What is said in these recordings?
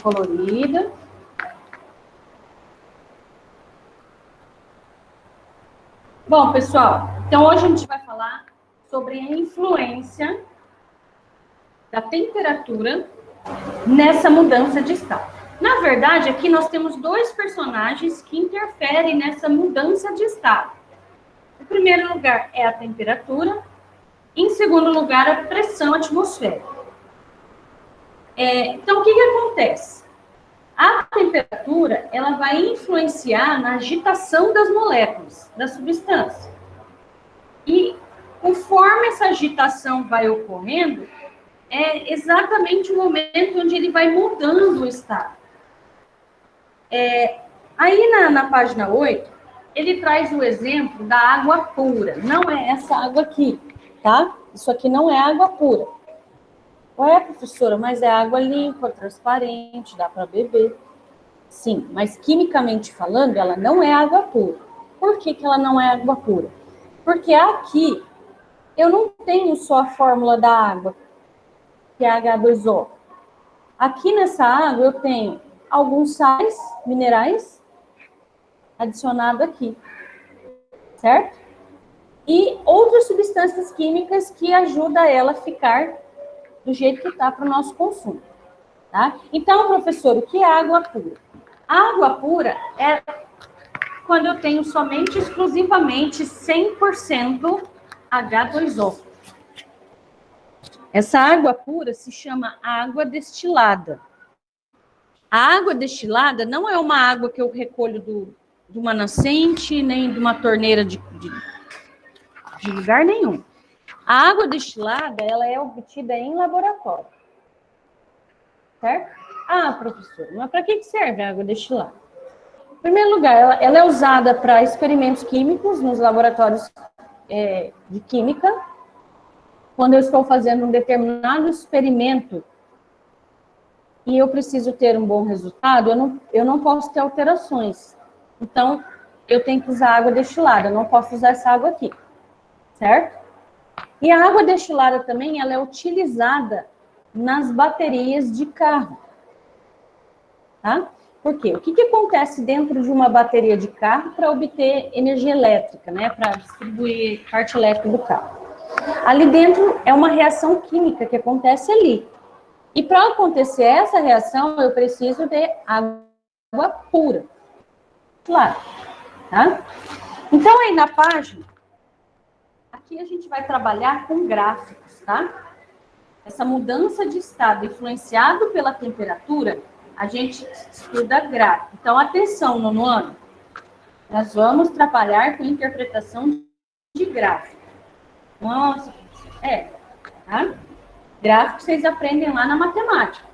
colorida. Bom, pessoal, então hoje a gente vai falar sobre a influência da temperatura nessa mudança de estado. Na verdade, aqui nós temos dois personagens que interferem nessa mudança de estado. Em primeiro lugar é a temperatura, em segundo lugar a pressão atmosférica. Então, o que acontece? A temperatura, ela vai influenciar na agitação das moléculas, da substância. E, conforme essa agitação vai ocorrendo, é exatamente o momento onde ele vai mudando o estado. Aí, na página 8, ele traz o exemplo da água pura. Não é essa água aqui, tá? Isso aqui não é água pura. Ué, professora, mas é água limpa, transparente, dá para beber. Sim, mas quimicamente falando, ela não é água pura. Por que ela não é água pura? Porque aqui eu não tenho só a fórmula da água, que é H2O. Aqui nessa água eu tenho alguns sais minerais adicionados aqui, certo? E outras substâncias químicas que ajudam ela a ficar do jeito que está para o nosso consumo, tá? Então, professor, o que é água pura? A água pura é quando eu tenho somente, exclusivamente, 100% H2O. Essa água pura se chama água destilada. A água destilada não é uma água que eu recolho de uma nascente, nem de uma torneira de lugar nenhum. A água destilada, ela é obtida em laboratório. Certo? Ah, professor, mas para que serve a água destilada? Em primeiro lugar, ela é usada para experimentos químicos nos laboratórios de química. Quando eu estou fazendo um determinado experimento e eu preciso ter um bom resultado, eu não posso ter alterações. Então, eu tenho que usar água destilada, eu não posso usar essa água aqui. Certo? E a água destilada também, ela é utilizada nas baterias de carro. Tá? Por quê? O que acontece dentro de uma bateria de carro para obter energia elétrica, né? Para distribuir parte elétrica do carro? Ali dentro é uma reação química que acontece ali. E para acontecer essa reação, eu preciso de água pura. Claro. Tá? Então, aí na página, aqui a gente vai trabalhar com gráficos, tá? Essa mudança de estado influenciado pela temperatura, a gente estuda gráfico. Então, atenção, nono ano. Nós vamos trabalhar com interpretação de gráfico. Nossa, tá? Gráfico vocês aprendem lá na matemática.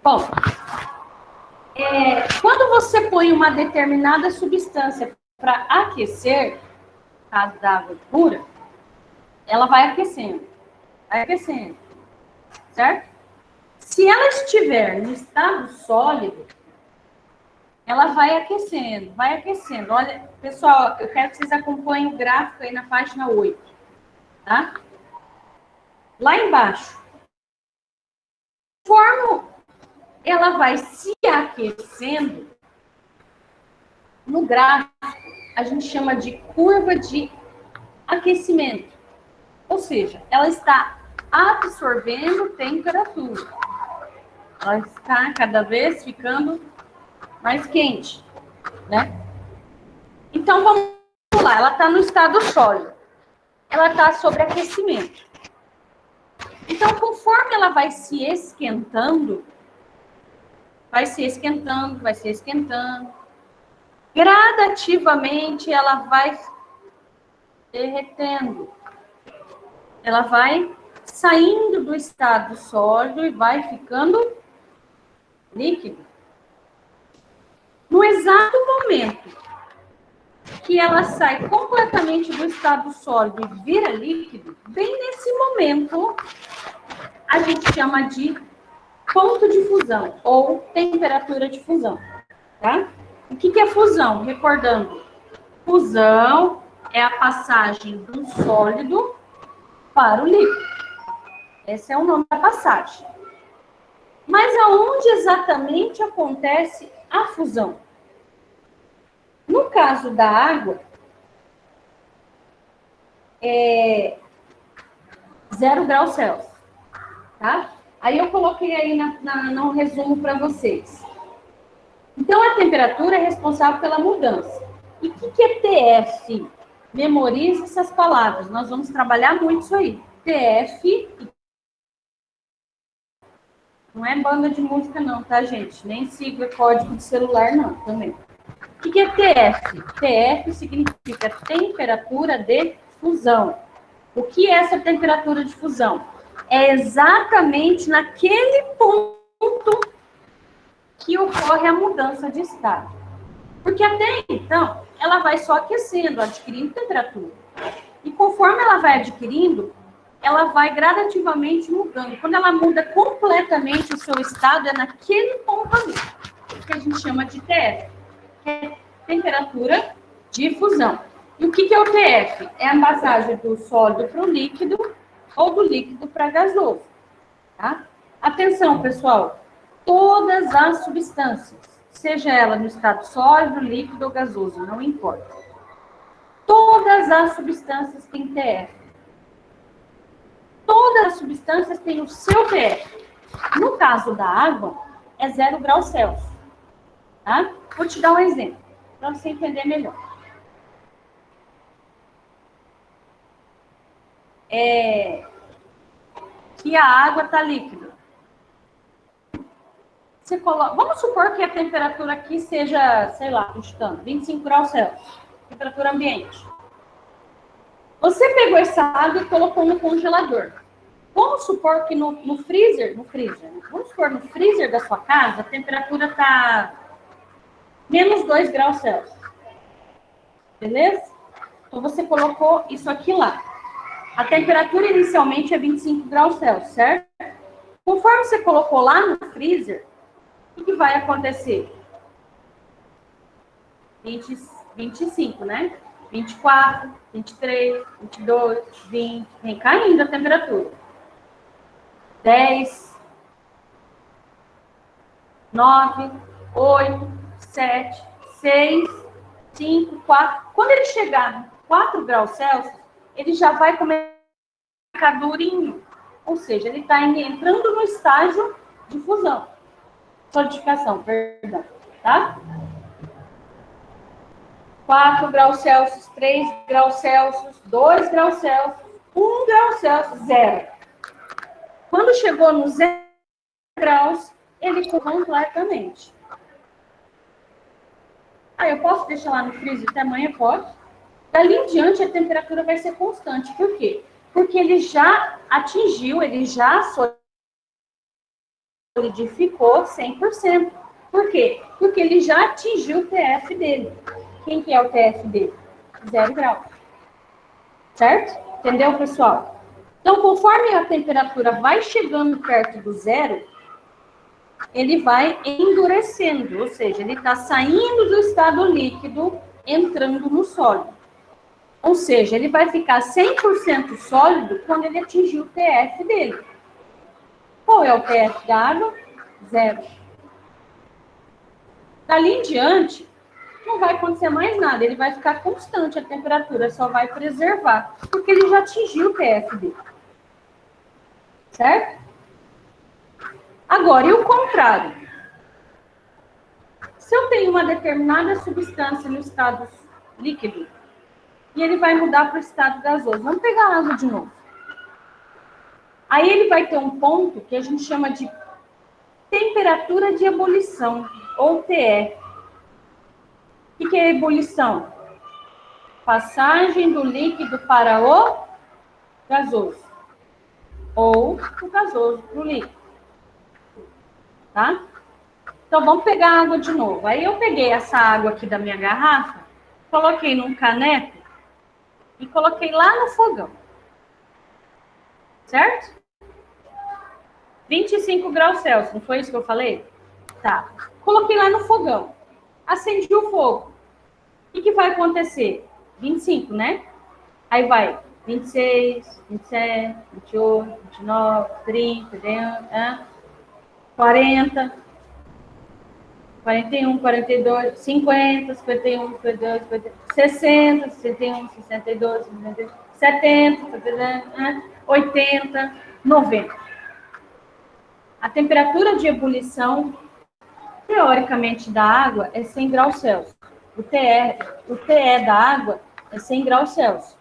Bom, quando você põe uma determinada substância para aquecer, no caso da água pura, ela vai aquecendo, certo? Se ela estiver no estado sólido, ela vai aquecendo. Olha, pessoal, eu quero que vocês acompanhem o gráfico aí na página 8, tá? Lá embaixo, conforme ela vai se aquecendo, no gráfico, a gente chama de curva de aquecimento. Ou seja, ela está absorvendo temperatura. Ela está cada vez ficando mais quente, né? Então, vamos lá. Ela está no estado sólido. Ela está sobre aquecimento. Então, conforme ela vai se esquentando, gradativamente ela vai derretendo. Ela vai saindo do estado sólido e vai ficando líquido. No exato momento que ela sai completamente do estado sólido e vira líquido, bem nesse momento, a gente chama de ponto de fusão ou temperatura de fusão, tá? O que é fusão? Recordando, fusão é a passagem do sólido para o líquido. Esse é o nome da passagem. Mas aonde exatamente acontece a fusão? No caso da água, é 0 graus Celsius, tá? Aí eu coloquei aí no resumo para vocês. Então, a temperatura é responsável pela mudança. E o que é TF? Memorize essas palavras. Nós vamos trabalhar muito isso aí. TF não é banda de música não, tá, gente? Nem sigla código de celular não, também. O que é TF? TF significa temperatura de fusão. O que é essa temperatura de fusão? É exatamente naquele ponto que ocorre a mudança de estado. Porque até então, ela vai só aquecendo, adquirindo temperatura. E conforme ela vai adquirindo, ela vai gradativamente mudando. Quando ela muda completamente o seu estado, é naquele ponto ali, que a gente chama de TF, que é temperatura de fusão. E o que é o TF? É a passagem do sólido para o líquido ou do líquido para gasoso. Tá? Atenção, pessoal. Todas as substâncias, seja ela no estado sólido, líquido ou gasoso, não importa. Todas as substâncias têm TF. Todas as substâncias têm o seu TF. No caso da água, é 0 graus Celsius. Tá? Vou te dar um exemplo, para você entender melhor. Que a água está líquida. Você coloca, vamos supor que a temperatura aqui seja, sei lá, 25 graus Celsius, temperatura ambiente. Você pegou essa água e colocou no congelador. Vamos supor que no freezer, vamos supor no freezer da sua casa, a temperatura está menos 2 graus Celsius. Beleza? Então você colocou isso aqui lá. A temperatura inicialmente é 25 graus Celsius, certo? Conforme você colocou lá no freezer, o que vai acontecer? 25, né? 24, 23, 22, 20, vem caindo a temperatura. 10, 9, 8, 7, 6, 5, 4. Quando ele chegar a 4 graus Celsius, ele já vai começar a ficar durinho. Ou seja, ele está entrando no estágio de fusão. Solidificação, perdão. Tá? 4 graus Celsius, 3 graus Celsius, 2 graus Celsius, 1 grau Celsius, 0. Quando chegou no 0 graus, ele completamente. Eu posso deixar lá no freezer até amanhã? Pode. Dali em diante, a temperatura vai ser constante. Por quê? Porque ele já atingiu, ele já solidificou 100%. Por quê? Porque ele já atingiu o TF dele. Quem que é o TF dele? 0 graus. Certo? Entendeu, pessoal? Então, conforme a temperatura vai chegando perto do zero, ele vai endurecendo, ou seja, ele está saindo do estado líquido, entrando no sólido. Ou seja, ele vai ficar 100% sólido quando ele atingir o TF dele. Qual é o TF da água? 0. Dali em diante, não vai acontecer mais nada, ele vai ficar constante, a temperatura só vai preservar, porque ele já atingiu o TF dele. Certo? Agora, e o contrário? Se eu tenho uma determinada substância no estado líquido, e ele vai mudar para o estado gasoso, vamos pegar a água de novo. Aí ele vai ter um ponto que a gente chama de temperatura de ebulição, ou TE. O que é ebulição? Passagem do líquido para o gasoso. Ou do gasoso para o líquido. Tá? Então, vamos pegar a água de novo. Aí eu peguei essa água aqui da minha garrafa, coloquei num caneco e coloquei lá no fogão. Certo? 25 graus Celsius, não foi isso que eu falei? Tá. Coloquei lá no fogão. Acendi o fogo. O que vai acontecer? 25, né? Aí vai 26, 27, 28, 29, 30, 40, 41, 42, 50, 51, 52, 53, 60, 61, 62, 63, 70, 80, 90. A temperatura de ebulição, teoricamente, da água é 100 graus Celsius. O TE da água é 100 graus Celsius.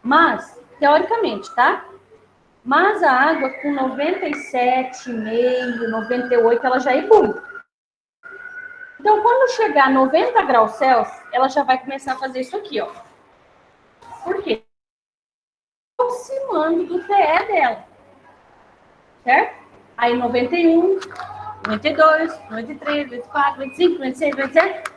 Mas, teoricamente, tá? Mas a água com 97,5, 98, ela já ebule. Então, quando chegar a 90 graus Celsius, ela já vai começar a fazer isso aqui, ó. Por quê? Aproximando do TE dela. Certo? Aí 91, 92, 93, 94, 95, 96, 97.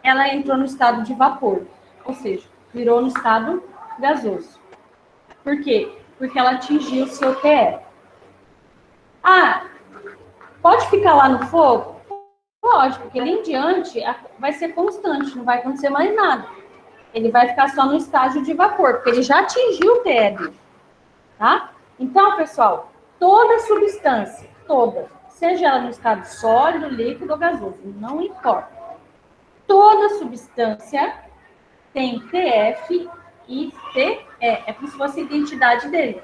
Ela entrou no estado de vapor. Ou seja, virou no estado gasoso. Por quê? Porque ela atingiu o seu TE. Ah, pode ficar lá no fogo? Pode, porque ali em diante vai ser constante, não vai acontecer mais nada. Ele vai ficar só no estágio de vapor, porque ele já atingiu o TE dele. Tá? Então, pessoal, toda substância, toda, seja ela no estado sólido, líquido ou gasoso, não importa. Toda substância tem TF e TE. É como se fosse a identidade dele.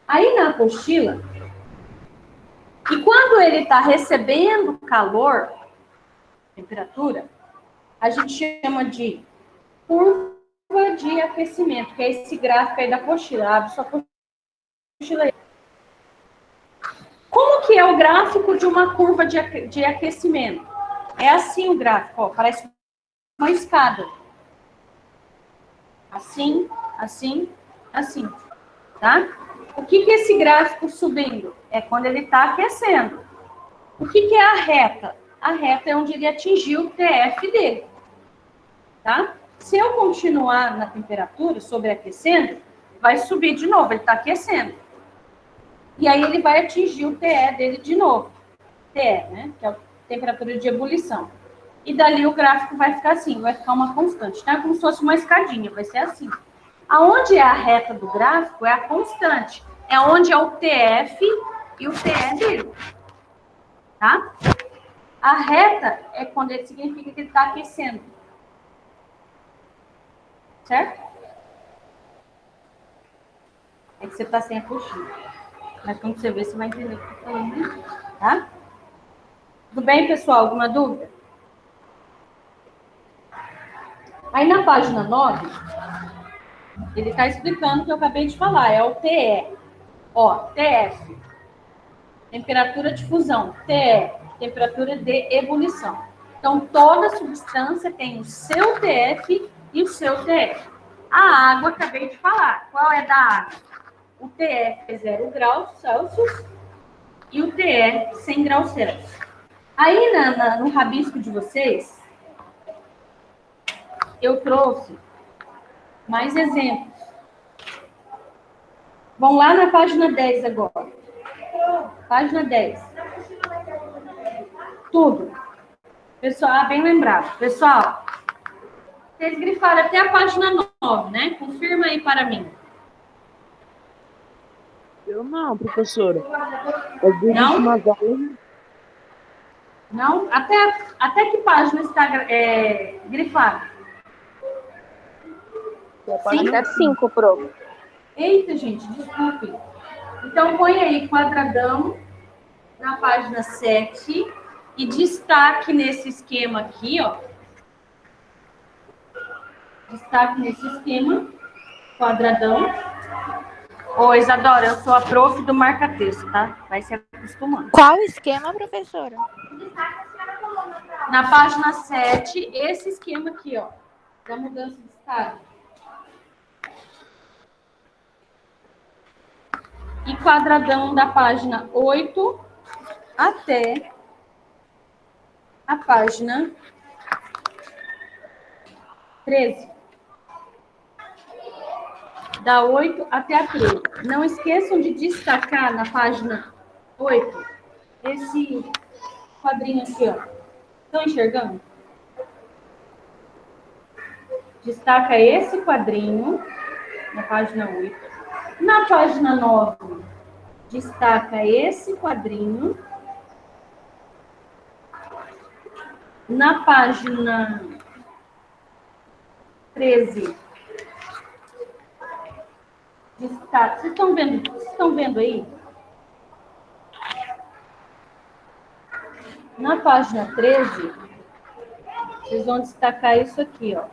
Aí na apostila, e quando ele está recebendo calor, temperatura, a gente chama de curva de aquecimento, que é esse gráfico aí da apostila. Abre sua apostila aí. Como que é o gráfico de uma curva de aquecimento? É assim o gráfico, ó, parece uma escada. Assim, assim, assim, tá? O que é esse gráfico subindo? É quando ele está aquecendo. O que é a reta? A reta é onde ele atingiu o TF dele, tá? Se eu continuar na temperatura, sobreaquecendo, vai subir de novo, ele está aquecendo. E aí ele vai atingir o TE dele de novo. TE, né? Que é a temperatura de ebulição. E dali o gráfico vai ficar assim, vai ficar uma constante, tá? Como se fosse uma escadinha, vai ser assim. Aonde é a reta do gráfico é a constante. É onde é o TF e o TE dele. Tá? A reta é quando ele significa que ele está aquecendo. Certo? É que você está sem a coxinha. Mas quando você ver, você vai entender o que eu estou falando, né? Tá? Tudo bem, pessoal? Alguma dúvida? Aí na página 9, ele está explicando o que eu acabei de falar. É o TE. Ó, TF. Temperatura de fusão. TE. Temperatura de ebulição. Então, toda substância tem o seu TF e o seu TE. A água, acabei de falar. Qual é da água? O TF é 0 graus Celsius e o TE 100 graus Celsius. Aí, no rabisco de vocês, eu trouxe mais exemplos. Vão lá na página 10 agora. Página 10. Tudo. Pessoal, bem lembrado. Pessoal, vocês grifaram até a página 9, né? Confirma aí para mim. Eu não, professora. Eu vi umas aulas. Não? Até que página está grifada? Até 5, prof. Eita, gente, desculpe. Então, põe aí quadradão na página 7 e destaque nesse esquema aqui, ó. Destaque nesse esquema, quadradão. Ô, Isadora, eu sou a prof do marca-texto, tá? Vai se acostumando. Qual esquema, professora? Na página 7, esse esquema aqui, ó, da mudança de estado. E quadradão da página 8 até a página 13. Da 8 até a 13. Não esqueçam de destacar na página 8 esse quadrinho aqui, ó. Estão enxergando? destaca esse quadrinho, na página 8. Na página 9, destaca esse quadrinho. Na página 13, destaca. Vocês estão vendo aí? Na página 13, vocês vão destacar isso aqui, ó.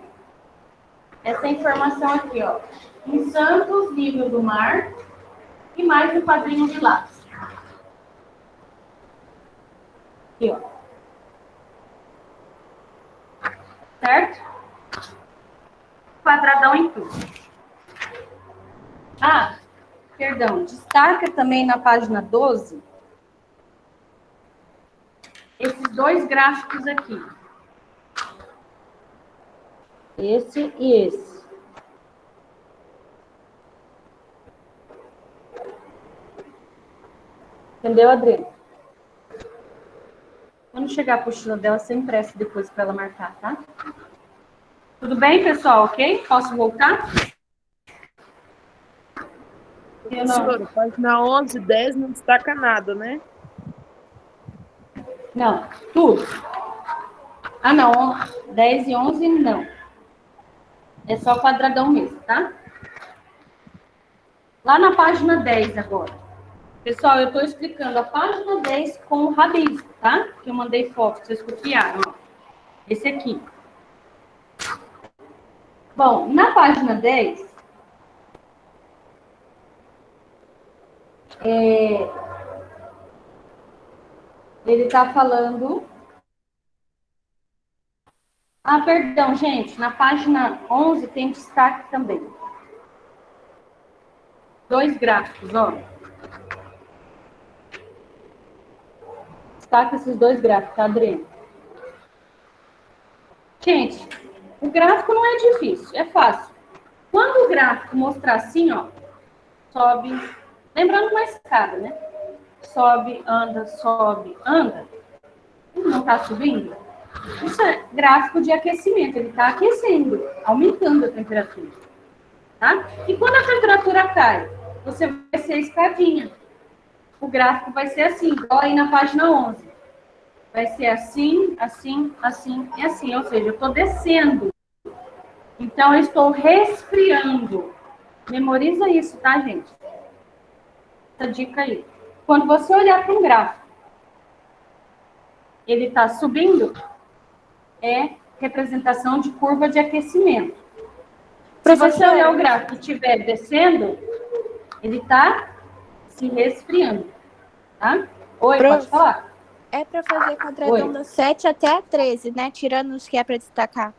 Essa informação aqui, ó. Em Santos, nível do mar, e mais um quadrinho de lápis. Aqui, ó. Certo? Quadradão em tudo. Ah, perdão. Destaca também na página 12 esses dois gráficos aqui. Esse e esse. Entendeu, Adriana? Quando chegar a apostila dela, você empresta depois para ela marcar, tá? Tudo bem, pessoal? Ok? Posso voltar? Professora, página 11, 10 não destaca nada, né? Não, tudo. Ah, não. 10 e 11, não. É só quadradão mesmo, tá? Lá na página 10 agora. Pessoal, eu estou explicando a página 10 com o rabisco, tá? Que eu mandei foto, vocês copiaram, ó. Esse aqui. Bom, na página 10, ele está falando... Ah, perdão, gente. Na página 11 tem destaque também. Dois gráficos, ó. Destaca esses dois gráficos, tá, Adriana? Gente, o gráfico não é difícil, é fácil. Quando o gráfico mostrar assim, ó, sobe, lembrando uma escada, né? Sobe, anda, não tá subindo? Isso é gráfico de aquecimento, ele tá aquecendo, aumentando a temperatura, tá? E quando a temperatura cai, você vai ser escadinha. O gráfico vai ser assim, igual aí na página 11. Vai ser assim, assim, assim e assim. Ou seja, eu estou descendo. Então, eu estou resfriando. Memoriza isso, tá, gente? Essa dica aí. Quando você olhar para um gráfico, ele está subindo, é representação de curva de aquecimento. Se você olhar o gráfico e estiver descendo, ele está se resfriando, tá? Oi, pode falar. É para fazer quadradão do 7 até a 13, né? Tirando os que é para destacar.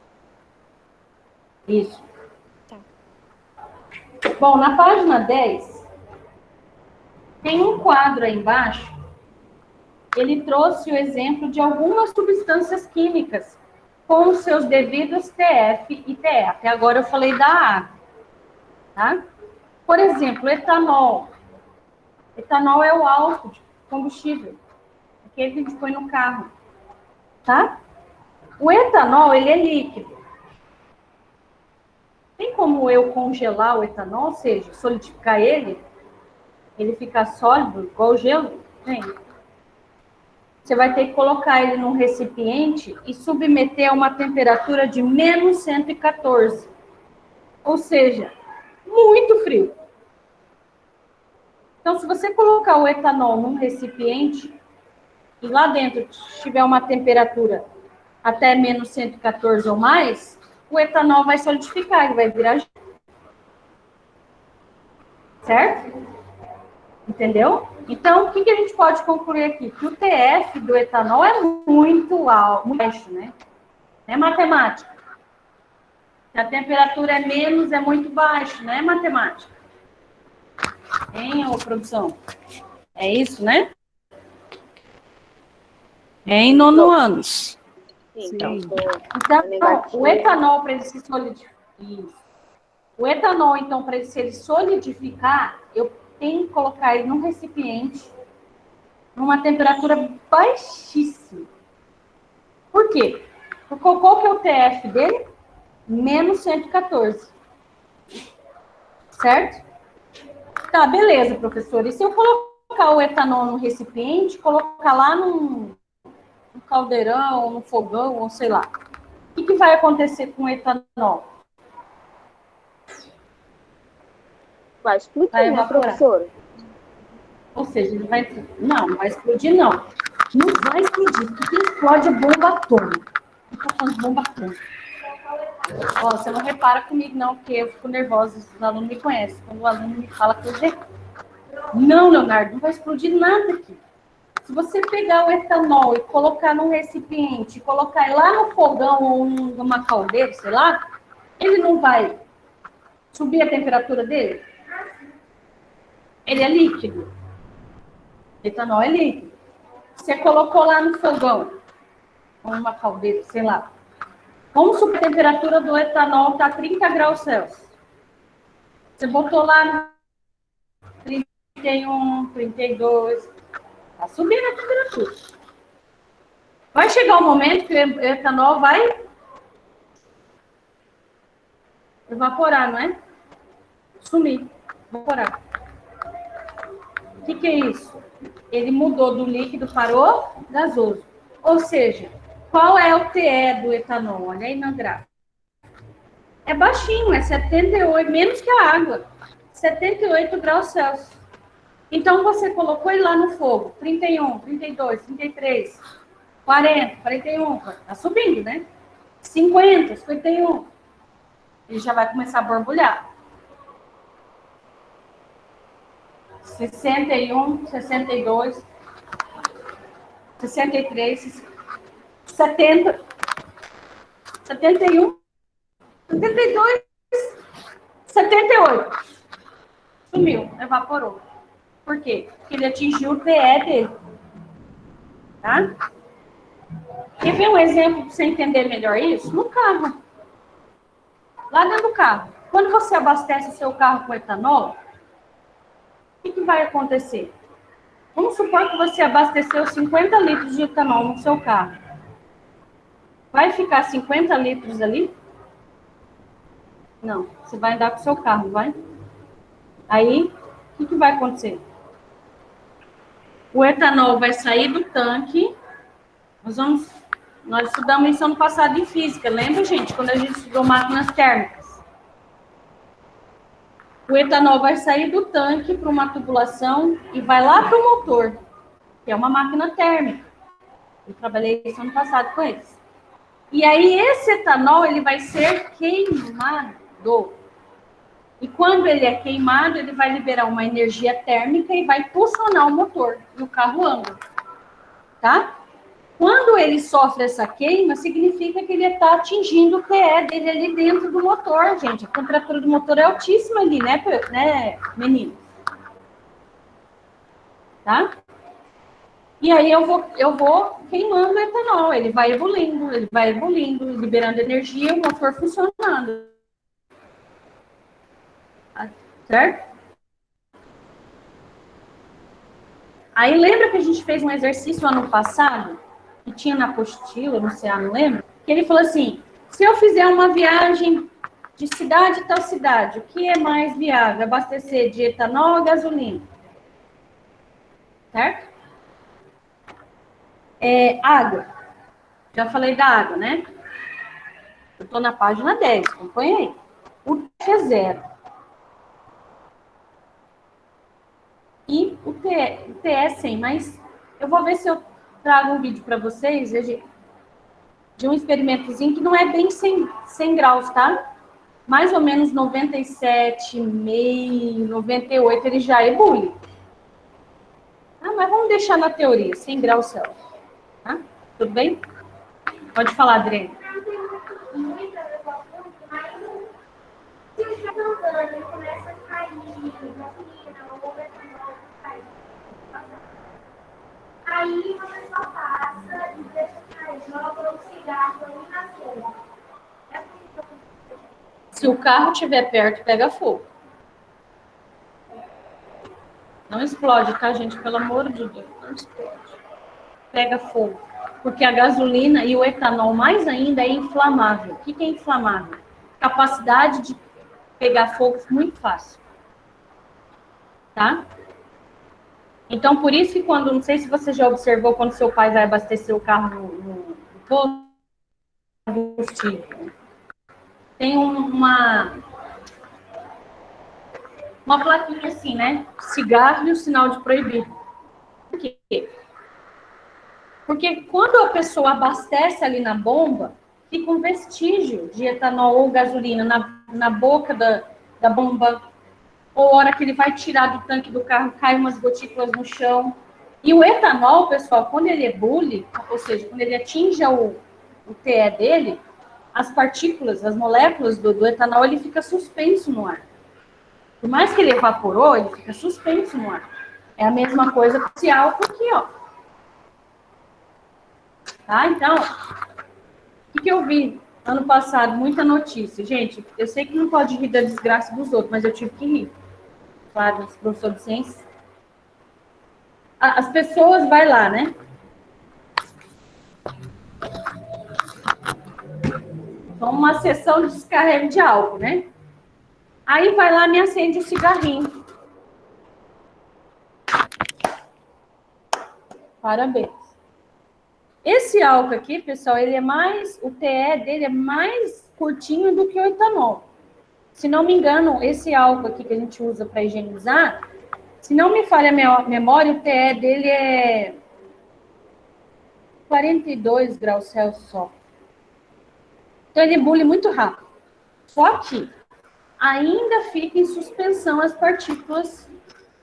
Isso. Tá. Bom, na página 10, tem um quadro aí embaixo. Ele trouxe o exemplo de algumas substâncias químicas com os seus devidos TF e TF. Agora eu falei da água, tá? Por exemplo, etanol. Etanol é o álcool de combustível, aquele que a gente põe no carro, tá? O etanol, ele é líquido. Tem como eu congelar o etanol, ou seja, solidificar ele ficar sólido, igual o gelo? Tem. Você vai ter que colocar ele num recipiente e submeter a uma temperatura de menos 114. Ou seja, muito frio. Então, se você colocar o etanol num recipiente e lá dentro tiver uma temperatura até menos 114 ou mais, o etanol vai solidificar, ele vai virar gelo. Certo? Entendeu? Então, o que a gente pode concluir aqui? Que o TF do etanol é muito alto, muito baixo, né? É matemática. Se a temperatura é menos, é muito baixo, né? Matemática. Hein, ô produção? É isso, né? É em nono anos. Então, Então, o etanol, para ele se solidificar... O etanol, então, para ele solidificar, eu tenho que colocar ele num recipiente numa temperatura baixíssima. Por quê? Porque qual que é o TF dele? menos 114. Certo? Tá, beleza, professor. E se eu colocar o etanol no recipiente, colocar lá num caldeirão, no fogão, ou sei lá, o que vai acontecer com o etanol? Vai explodir, Vai né, evaporar. professora? Ou seja, ele vai... Não vai explodir, não. Não vai explodir, porque quem explode é bomba atômica. Não tô falando de bomba atômica. Ó, você não repara comigo, não, porque eu fico nervosa. Os alunos me conhecem. Quando o aluno me fala que eu errei. Não, Leonardo, não vai explodir nada aqui. Se você pegar o etanol e colocar num recipiente, colocar lá no fogão ou numa caldeira, sei lá, ele não vai subir a temperatura dele? Ele é líquido. Etanol é líquido. Você colocou lá no fogão, ou numa caldeira, sei lá. Vamos supor que a temperatura do etanol está 30 graus Celsius. Você botou lá no 31, 32. Está subindo a temperatura. Vai chegar um momento que o etanol vai evaporar, não é? Sumir. Evaporar. O que é isso? Ele mudou do líquido para o gasoso. Ou seja, qual é o TE do etanol? Olha aí na gráfica. É baixinho, é 78, menos que a água. 78 graus Celsius. Então, você colocou ele lá no fogo. 31, 32, 33, 40, 41. Está subindo, né? 50, 51. Ele já vai começar a borbulhar. 61, 62, 63, 70, 71, 72, 78. Sumiu, evaporou. Por quê? Porque ele atingiu o TE dele. Tá? Quer ver um exemplo para você entender melhor isso? No carro. Lá dentro do carro. Quando você abastece o seu carro com etanol, o que vai acontecer? Vamos supor que você abasteceu 50 litros de etanol no seu carro. Vai ficar 50 litros ali? Não. Você vai andar com o seu carro, vai? Aí, o que vai acontecer? O etanol vai sair do tanque. Nós estudamos isso ano passado em física. Lembra, gente? Quando a gente estudou máquinas térmicas. O etanol vai sair do tanque para uma tubulação e vai lá para o motor, que é uma máquina térmica. Eu trabalhei isso ano passado com eles. E aí, esse etanol, ele vai ser queimado. E quando ele é queimado, ele vai liberar uma energia térmica e vai impulsionar o motor. E o carro anda. Tá? Quando ele sofre essa queima, significa que ele está atingindo o TE dele ali dentro do motor, gente. A temperatura do motor é altíssima ali, né meninos? Tá? E aí eu vou queimando o etanol. Ele vai evoluindo, liberando energia, o motor funcionando. Certo? Aí lembra que a gente fez um exercício ano passado? Que tinha na apostila, no CA, não lembro? Que ele falou assim, se eu fizer uma viagem de cidade a tal cidade, o que é mais viável? Abastecer de etanol ou gasolina? Certo? Água. Já falei da água, né? Eu estou na página 10, acompanha aí. O T é 0. E o T é 100, mas eu vou ver se eu trago um vídeo para vocês de um experimentozinho que não é bem 100 graus, tá? Mais ou menos 97,5, 98, ele já ebule. Ah, mas vamos deixar na teoria, 100 graus Celsius. Tá? Tudo bem? Pode falar, Adriane. Aí você só passa e deixa cair, joga o cigarro ali na cena. Se o carro estiver perto, pega fogo. Não explode, tá, gente? Pelo amor de Deus, não explode. Pega fogo. Porque a gasolina e o etanol, mais ainda, é inflamável. O que é inflamável? capacidade de pegar fogo muito fácil. Tá? Então, por isso que quando, não sei se você já observou, quando seu pai vai abastecer o carro no combustível, tem uma plaquinha assim, né? Cigarro e o sinal de proibido. Por quê? Porque quando a pessoa abastece ali na bomba, fica um vestígio de etanol ou gasolina na boca da bomba, ou a hora que ele vai tirar do tanque do carro, cai umas gotículas no chão. E o etanol, pessoal, quando ele ebule, ou seja, quando ele atinge o TE dele, as partículas, as moléculas do etanol, ele fica suspenso no ar. Por mais que ele evaporou, ele fica suspenso no ar. É a mesma coisa com esse álcool aqui, ó. Tá? Então, o que eu vi ano passado? Muita notícia. Gente, eu sei que não pode rir da desgraça dos outros, mas eu tive que rir. Claro, professor de ciência. As pessoas vai lá, né? Então, uma sessão de descarrego de álcool, né? Aí vai lá e me acende o cigarrinho. Parabéns. Esse álcool aqui, pessoal, ele é mais, o TE dele é mais curtinho do que o etanol. Se não me engano, esse álcool aqui que a gente usa para higienizar, se não me falha a memória, o TE dele é 42 graus Celsius só. Então ele ebule muito rápido. Só que ainda fica em suspensão as partículas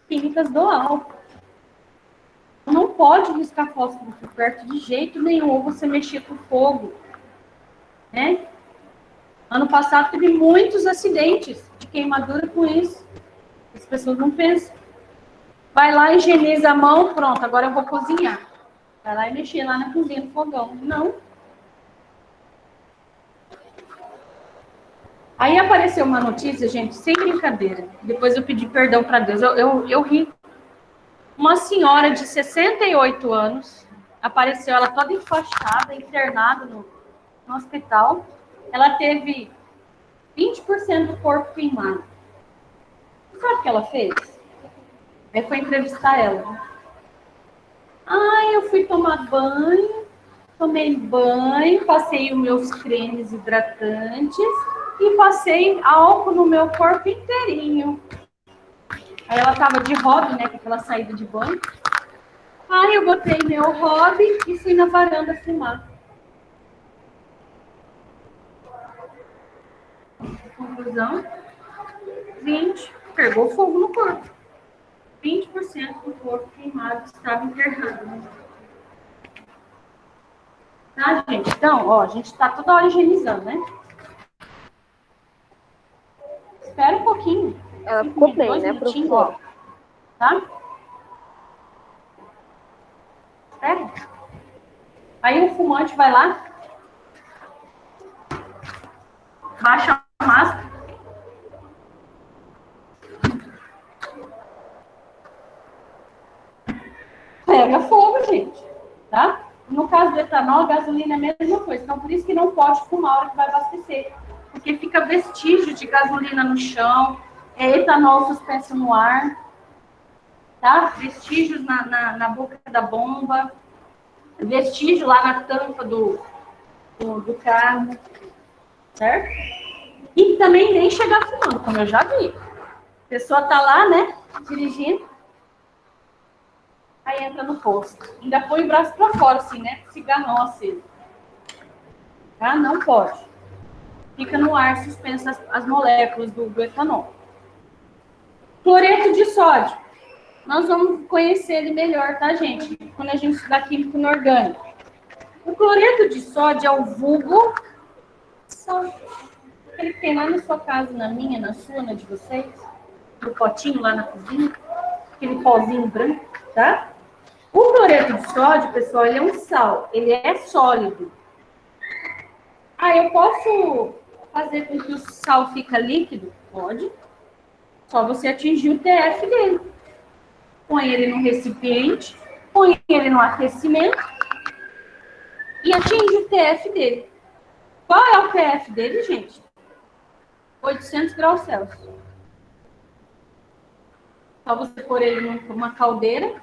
químicas do álcool. Não pode riscar fósforo por perto de jeito nenhum, ou você mexer com fogo, né? Ano passado teve muitos acidentes de queimadura com isso. As pessoas não pensam. Vai lá, higieniza a mão, pronto, agora eu vou cozinhar. Vai lá e mexer lá na cozinha, no fogão. Não. Aí apareceu uma notícia, gente, sem brincadeira. Depois eu pedi perdão para Deus. Eu ri. Uma senhora de 68 anos, apareceu ela toda enfaixada, internada no hospital. Ela teve 20% do corpo queimado. Sabe o que ela fez? Aí foi entrevistar ela. Eu fui tomar banho, tomei banho, passei os meus cremes hidratantes e passei álcool no meu corpo inteirinho. Aí ela tava de hobby, né, com aquela saída de banho. Aí eu botei meu hobby e fui na varanda fumar. Conclusão, 20, pegou fogo no corpo. 20% do corpo queimado estava enterrado. Tá, gente? Então, ó, a gente tá toda hora higienizando, né? Espera um pouquinho. Ela ficou bem, né, professora? Tá? Espera. Aí o fumante vai lá, baixa a máscara. Pega fogo, gente. Tá? No caso do etanol, a gasolina é a mesma coisa. Então, por isso que não pode fumar a hora que vai abastecer. Porque fica vestígio de gasolina no chão, etanol suspenso no ar, tá? Vestígios na boca da bomba, vestígio lá na tampa do carro, certo? E também nem chegar fumando, como eu já vi. A pessoa tá lá, né, dirigindo, aí entra no posto. Ainda põe o braço para fora, assim, né, cigarrão aceso. Tá? Não pode. Fica no ar suspensas as moléculas do etanol. Cloreto de sódio. Nós vamos conhecer ele melhor, tá, gente? Quando a gente estudar química inorgânica. O cloreto de sódio é o vulgo sal. Aquele que tem lá na sua casa, na minha, na sua, na de vocês. No potinho lá na cozinha. Aquele pozinho branco, tá? O cloreto de sódio, pessoal, ele é um sal. Ele é sólido. Eu posso fazer com que o sal fica líquido? Pode. Só você atingir o TF dele. Põe ele no recipiente, põe ele no aquecimento e atinge o TF dele. Qual é o TF dele, gente? 800 graus Celsius. Só você pôr ele numa caldeira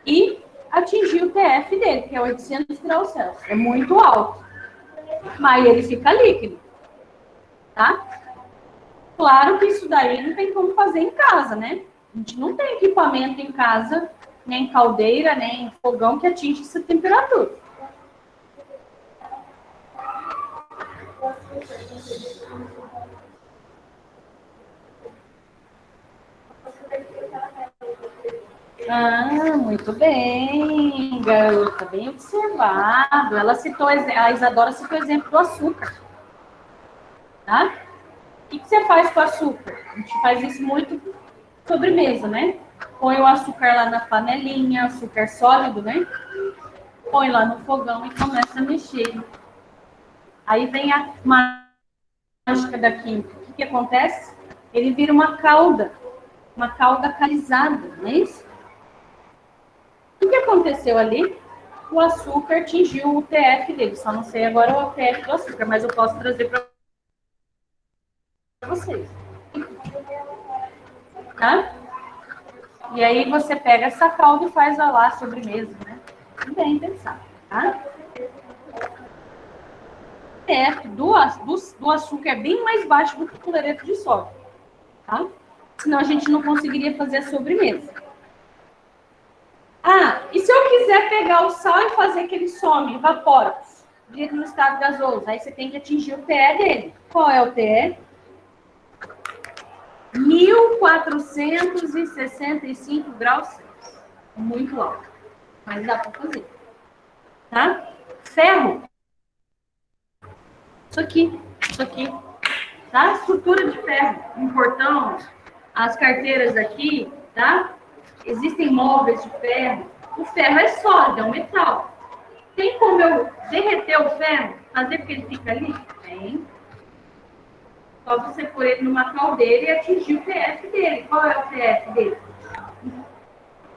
e atingir o TF dele, que é 800 graus Celsius. É muito alto. Mas ele fica líquido. Tá? Claro que isso daí não tem como fazer em casa, né? A gente não tem equipamento em casa, nem caldeira, nem fogão que atinge essa temperatura. Ah, muito bem, garota, bem observado. A Isadora citou o exemplo do açúcar. Tá? O que você faz com o açúcar? A gente faz isso muito sobremesa, né? Põe o açúcar lá na panelinha, açúcar sólido, né? Põe lá no fogão e começa a mexer. Aí vem a mágica da química. O que acontece? Ele vira uma calda calizada, não é isso? O que aconteceu ali? O açúcar atingiu o TF dele. Só não sei agora o TF do açúcar, mas eu posso trazer para vocês. Tá? E aí você pega essa calda e faz lá a sobremesa, né? Bem pensado, tá? O TF do açúcar é bem mais baixo do que o cloreto de sódio, tá? Senão a gente não conseguiria fazer a sobremesa. Ah, e se eu quiser pegar o sal e fazer que ele some, evapora, vira no estado gasoso, aí você tem que atingir o TE dele. Qual é o TE? 1465 graus Celsius. Muito alto. Mas dá para fazer. Tá? Ferro. Isso aqui. Tá? Estrutura de ferro. Um portão. As carteiras aqui, tá? Existem móveis de ferro. O ferro é sólido, é um metal. Tem como eu derreter o ferro? Fazer com que ele fica ali? Tem. Só você pôr ele numa caldeira e atingir o TF dele. Qual é o TF dele?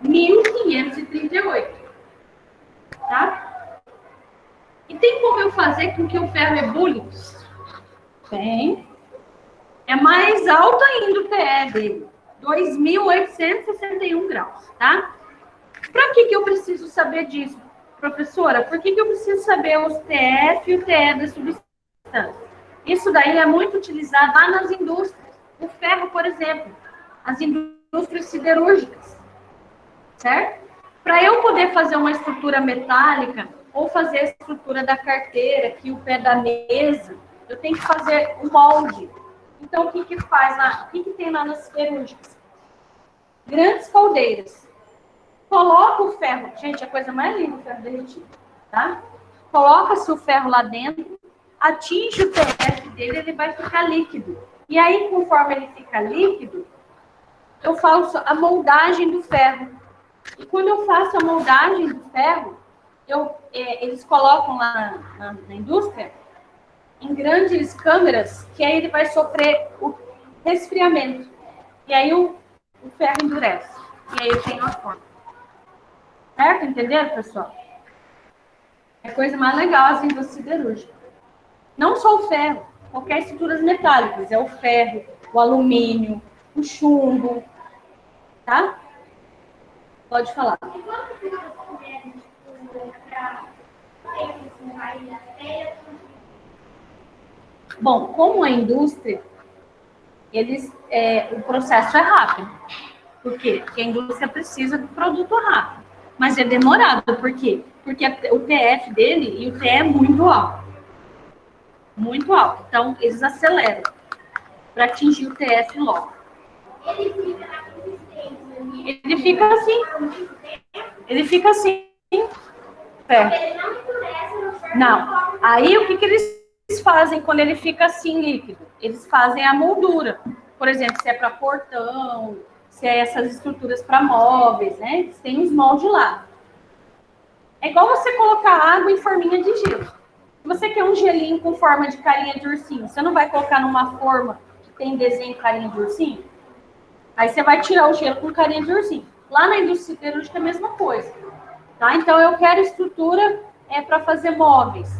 1538. Tá? E tem como eu fazer com que o ferro ebule? Tem. É mais alto ainda o TE dele. 2.861 graus, tá? Para que eu preciso saber disso, professora? Por que eu preciso saber os TF e o TE da substância? Isso daí é muito utilizado lá nas indústrias. O ferro, por exemplo, as indústrias siderúrgicas, certo? Para eu poder fazer uma estrutura metálica ou fazer a estrutura da carteira, aqui o pé da mesa, eu tenho que fazer o molde. Então, o que faz lá? O que tem lá nas siderúrgicas? Grandes caldeiras. Coloca o ferro. Gente, a coisa mais linda o ferro derretido, tá? Coloca-se o ferro lá dentro, atinge o TF dele, ele vai ficar líquido. E aí, conforme ele fica líquido, eu faço a moldagem do ferro. E quando eu faço a moldagem do ferro, eles colocam lá na indústria, em grandes câmeras, que aí ele vai sofrer o resfriamento. E aí o ferro endurece. E aí eu tenho a forma. Certo? Entenderam, pessoal? É a coisa mais legal, assim, do siderúrgico. Não só o ferro, qualquer estruturas metálicas. É o ferro, o alumínio, o chumbo. Tá? Pode falar. Bom, como a indústria, o processo é rápido. Por quê? Porque a indústria precisa do produto rápido. Mas é demorado. Por quê? Porque o TF dele e o TE é muito alto. Muito alto. Então, eles aceleram para atingir o TF logo. Ele fica assim. Ele fica assim. Não. Aí, o que eles fazem quando ele fica assim, líquido? Eles fazem a moldura. Por exemplo, se é para portão, se é essas estruturas para móveis, né? Eles têm os moldes lá. É igual você colocar água em forminha de gelo. Se você quer um gelinho com forma de carinha de ursinho, você não vai colocar numa forma que tem desenho carinha de ursinho? Aí você vai tirar o gelo com carinha de ursinho. Lá na indústria siderúrgica é a mesma coisa. Tá? Então, eu quero estrutura para fazer móveis.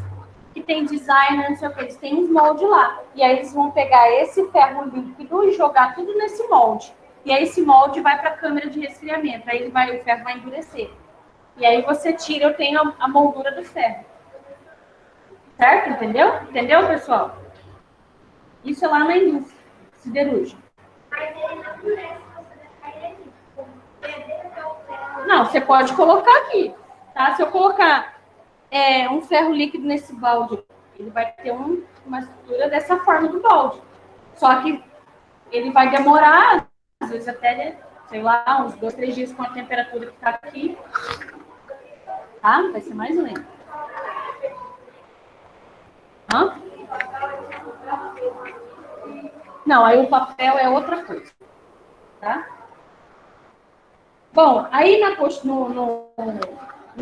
que tem designer, não sei o que, eles têm uns moldes lá. E aí eles vão pegar esse ferro líquido e jogar tudo nesse molde. E aí esse molde vai para a câmara de resfriamento. Aí o ferro vai endurecer. E aí você tira, eu tenho a moldura do ferro. Certo? Entendeu? Entendeu, pessoal? Isso é lá na indústria siderúrgica. Mas ele não endurece se você deixar ele ali. Perder até o ferro. Não, você pode colocar aqui. Tá? Se eu colocar um ferro líquido nesse balde, ele vai ter uma estrutura dessa forma do balde. Só que ele vai demorar, às vezes até, sei lá, uns 2, 3 dias com a temperatura que está aqui. Tá? Vai ser mais lento. Hã? Não, aí o papel é outra coisa. Tá? Bom, aí no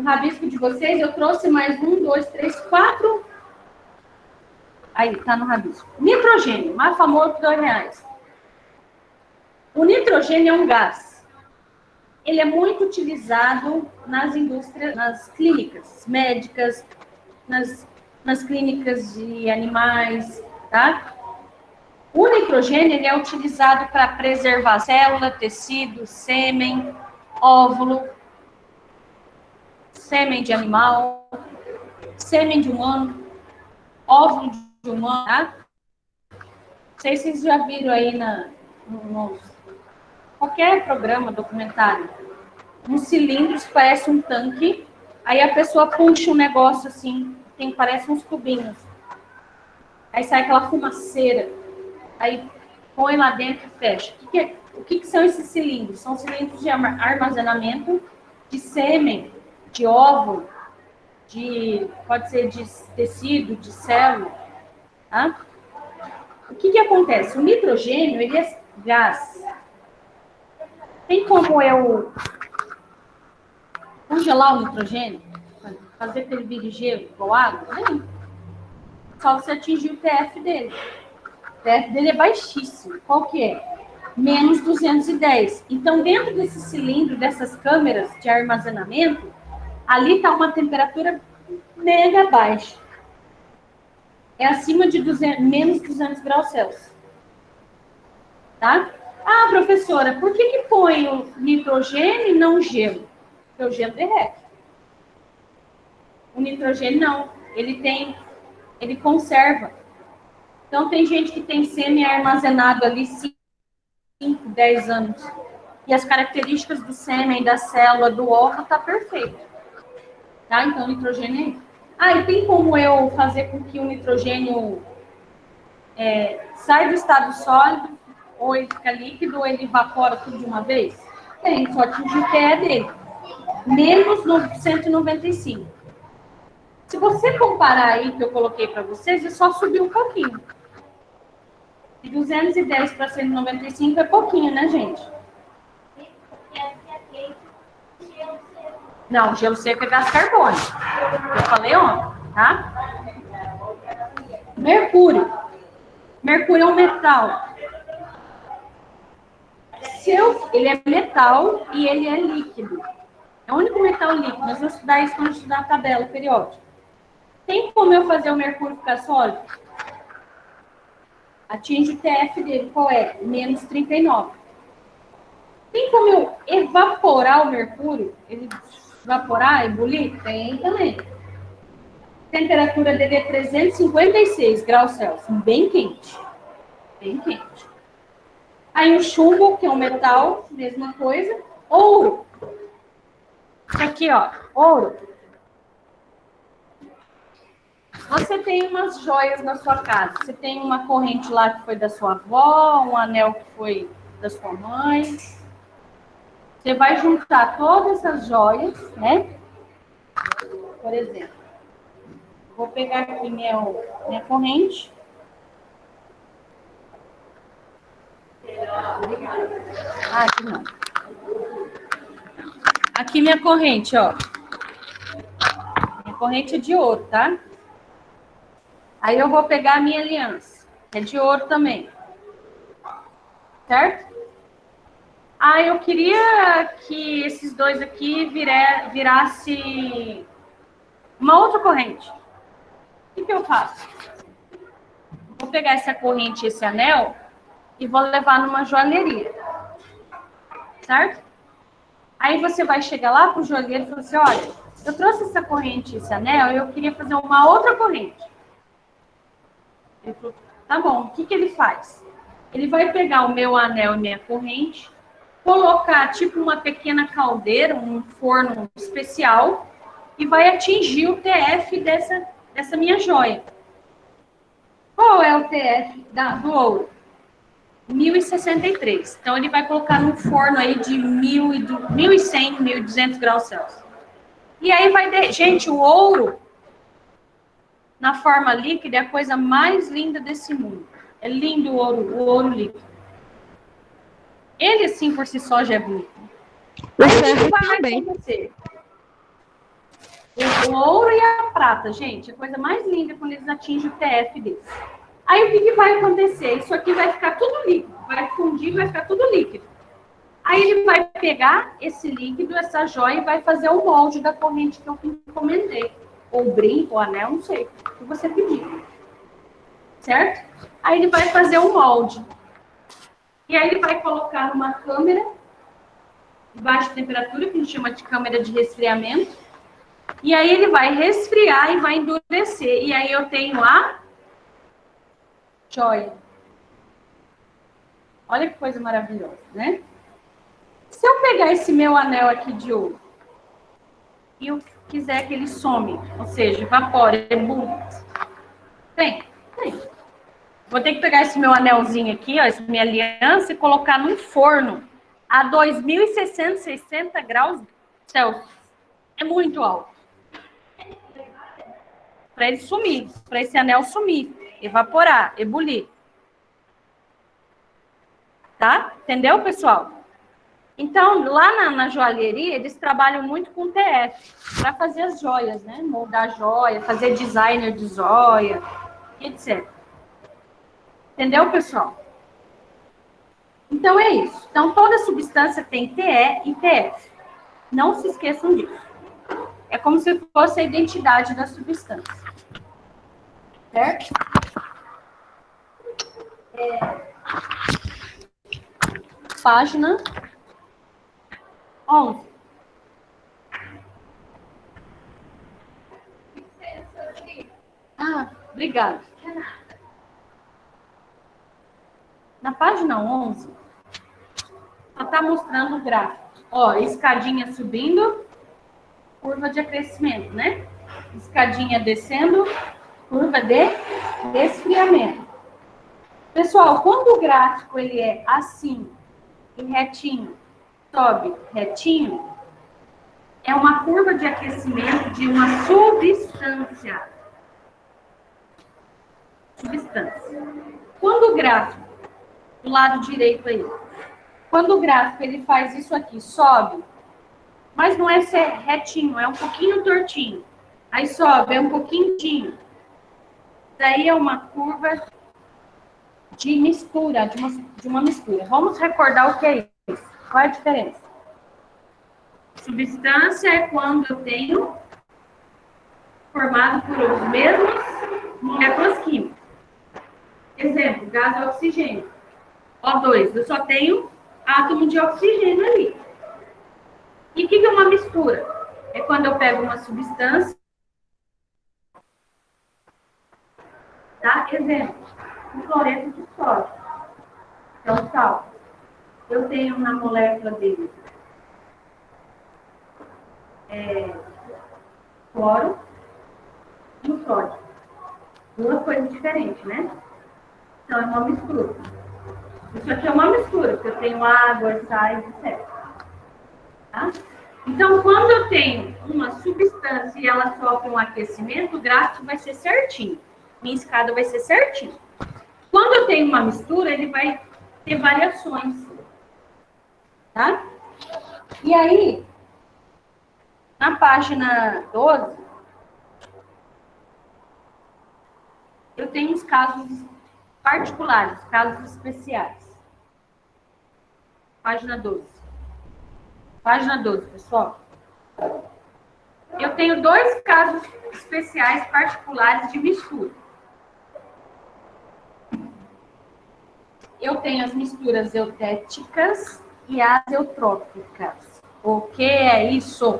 rabisco de vocês, eu trouxe mais 1, 2, 3, 4. Aí, tá no rabisco. Nitrogênio, mais famoso que R$2. O nitrogênio é um gás. Ele é muito utilizado nas indústrias, nas clínicas médicas, nas clínicas de animais, tá? O nitrogênio ele é utilizado para preservar célula, tecido, sêmen, óvulo, sêmen de animal, sêmen de humano, óvulo de humano, tá? Não sei se vocês já viram aí no qualquer programa, documentário, uns cilindros que parece um tanque, aí a pessoa puxa um negócio assim, parece uns tubinhos. Aí sai aquela fumaceira, aí põe lá dentro e fecha. O que são esses cilindros? São cilindros de armazenamento de sêmen, de óvulo, pode ser de tecido, de célula. Tá? O que acontece? O nitrogênio, ele é gás. Tem como eu congelar o nitrogênio? Fazer que ele vire gelo, igual água? Não. Só você atingir o TF dele. O TF dele é baixíssimo. Qual que é? Menos 210. Então, dentro desse cilindro, dessas câmeras de armazenamento, ali está uma temperatura mega baixa. É acima de menos 200 graus Celsius. Tá? Ah, professora, por que põe o nitrogênio e não o gelo? Porque o gelo derrete. O nitrogênio não. Ele conserva. Então, tem gente que tem sêmen armazenado ali 5, 10 anos. E as características do sêmen, da célula, do óvulo, tá perfeito. Tá? Então, o nitrogênio e tem como eu fazer com que o nitrogênio saia do estado sólido, ou ele fica líquido, ou ele evapora tudo de uma vez? Tem, só atingir o que é dele. Menos 195. Se você comparar aí que eu coloquei para vocês, é só subir um pouquinho. De 210 para 195 é pouquinho, né, gente? Não, gelo seco é gás carbônico. Eu falei ontem, tá? Mercúrio. Mercúrio é um metal. Ele é metal e ele é líquido. É o único metal líquido. Nós vamos estudar isso quando estudar a tabela periódica. Tem como eu fazer o mercúrio ficar sólido? Atinge o TF dele. Qual é? Menos 39. Tem como eu evaporar o mercúrio? Ele evaporar, ebulir? Tem também. A temperatura dele é 356 graus Celsius. Bem quente. Bem quente. Aí o chumbo, que é um metal, mesma coisa. Ouro. Isso aqui, ó. Ouro. Você tem umas joias na sua casa. Você tem uma corrente lá que foi da sua avó, um anel que foi da sua mãe. Você vai juntar todas essas joias, né? Por exemplo, vou pegar aqui minha corrente. Aqui não. Aqui minha corrente, ó. Minha corrente é de ouro, tá? Aí eu vou pegar a minha aliança, que é de ouro também. Certo? Eu queria que esses dois aqui virasse uma outra corrente. que eu faço? Vou pegar essa corrente, esse anel, e vou levar numa joalheria. Certo? Aí você vai chegar lá pro joalheiro e falar assim, olha, eu trouxe essa corrente, esse anel, e eu queria fazer uma outra corrente. Ele falou, tá bom, o que ele faz? Ele vai pegar o meu anel e minha corrente, colocar tipo uma pequena caldeira, um forno especial, e vai atingir o TF dessa minha joia. Qual é o TF do ouro? 1063. Então, ele vai colocar num forno aí de 1100, 1200 graus Celsius. E aí vai... Gente, o ouro, na forma líquida, é a coisa mais linda desse mundo. É lindo o ouro líquido. Ele, assim, por si só, já é bonito. Aí, o que vai acontecer? O ouro e a prata, gente, é a coisa mais linda quando eles atingem o TF deles. Aí, o que vai acontecer? Isso aqui vai ficar tudo líquido. Vai fundir, vai ficar tudo líquido. Aí, ele vai pegar esse líquido, essa joia, e vai fazer o molde da corrente que eu encomendei. Ou brinco, ou anel, não sei. O que você pedir. Certo? Aí, ele vai fazer o molde. E aí, ele vai colocar numa câmera de baixa temperatura, que a gente chama de câmera de resfriamento. E aí, ele vai resfriar e vai endurecer. E aí, eu tenho a joia. Olha que coisa maravilhosa, né? Se eu pegar esse meu anel aqui de ouro e eu quiser que ele some, ou seja, evapore, tem. Vou ter que pegar esse meu anelzinho aqui, ó, essa minha aliança, e colocar num forno a 2660 graus Celsius. É muito alto. Para ele sumir, para esse anel sumir, evaporar, ebulir. Tá? Entendeu, pessoal? Então, lá na joalheria, eles trabalham muito com TF, para fazer as joias, né? Moldar joia, fazer designer de joia, etc. Entendeu, pessoal? Então, é isso. Então, toda substância tem TE e TF. Não se esqueçam disso. É como se fosse a identidade da substância. Certo? Página 11. Ah, obrigada. Na página 11, ela está mostrando o gráfico. Ó, escadinha subindo, curva de crescimento, né? Escadinha descendo, curva de resfriamento. Pessoal, quando o gráfico ele é assim, e retinho, sobe retinho, é uma curva de aquecimento de uma substância. Quando o gráfico, do lado direito aí, quando o gráfico ele faz isso aqui, sobe, mas não é retinho, é um pouquinho tortinho. Aí sobe, é um pouquinho. Daí é uma curva de mistura, de uma mistura. Vamos recordar o que é isso. Qual é a diferença? Substância é quando eu tenho formado por os mesmos moléculas químicas. Exemplo, gás e oxigênio. O2, eu só tenho átomo de oxigênio ali. E o que é uma mistura? É quando eu pego uma substância. Tá? Exemplo, o cloreto de sódio. Então, sal. Eu tenho na molécula dele cloro e o sódio. Duas coisas diferentes, né? Então, é uma mistura. Isso aqui é uma mistura, porque eu tenho água, sais, etc. Tá? Então, quando eu tenho uma substância e ela sofre um aquecimento, o gráfico vai ser certinho. Minha escada vai ser certinho. Quando eu tenho uma mistura, ele vai ter variações. Tá? E aí, na página 12, eu tenho os casos particulares, casos especiais. Página 12. Página 12, pessoal. eu tenho dois casos especiais particulares de mistura. Eu tenho as misturas eutéticas e as eutrópicas. O que é isso?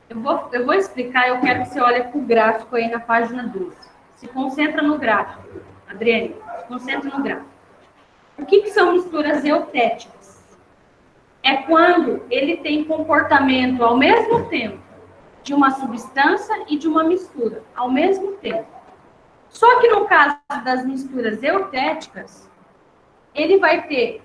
Eu vou explicar, eu quero que você olhe para o gráfico aí na página 12. Se concentra no gráfico, Adriane, se concentra no gráfico. O que são misturas eutéticas? É quando ele tem comportamento ao mesmo tempo de uma substância e de uma mistura, ao mesmo tempo. Só que no caso das misturas eutéticas, ele vai ter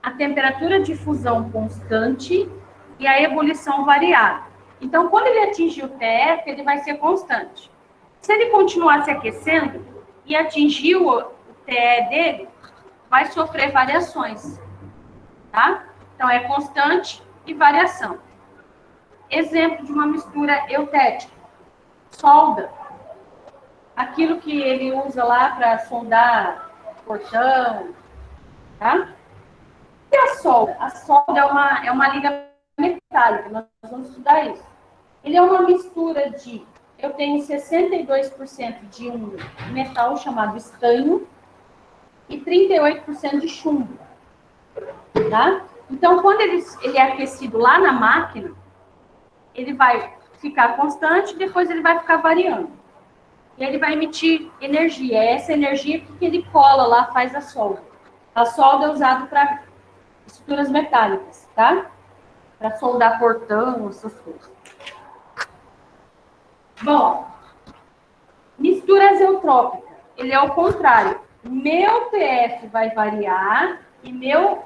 a temperatura de fusão constante e a ebulição variável. Então, quando ele atingir o TF, ele vai ser constante. Se ele continuar se aquecendo e atingir o TE dele, vai sofrer variações, tá? Então, é constante e variação. Exemplo de uma mistura eutética. Solda. Aquilo que ele usa lá para soldar portão, tá? E a solda? A solda é uma liga metálica, nós vamos estudar isso. Ele é uma mistura de, eu tenho 62% de um metal chamado estanho e 38% de chumbo, tá? Então, quando ele é aquecido lá na máquina, ele vai ficar constante, depois ele vai ficar variando. E ele vai emitir energia. É essa energia que ele cola lá, faz a solda. A solda é usada para estruturas metálicas, tá? Para soldar portão, essas coisas. Bom, misturas eutrópicas. Ele é o contrário. Meu TF vai variar e meu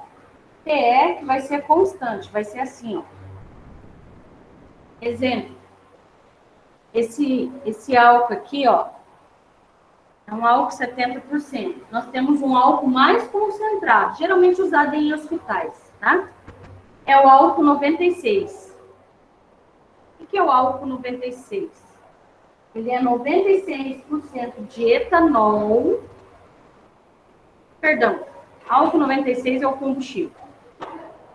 TE vai ser constante. Vai ser assim, ó. Exemplo. Esse álcool aqui, ó, é um álcool 70%. Nós temos um álcool mais concentrado, geralmente usado em hospitais, tá? É o álcool 96. O que é o álcool 96? Ele é 96% de etanol. Perdão, álcool 96 é o combustível.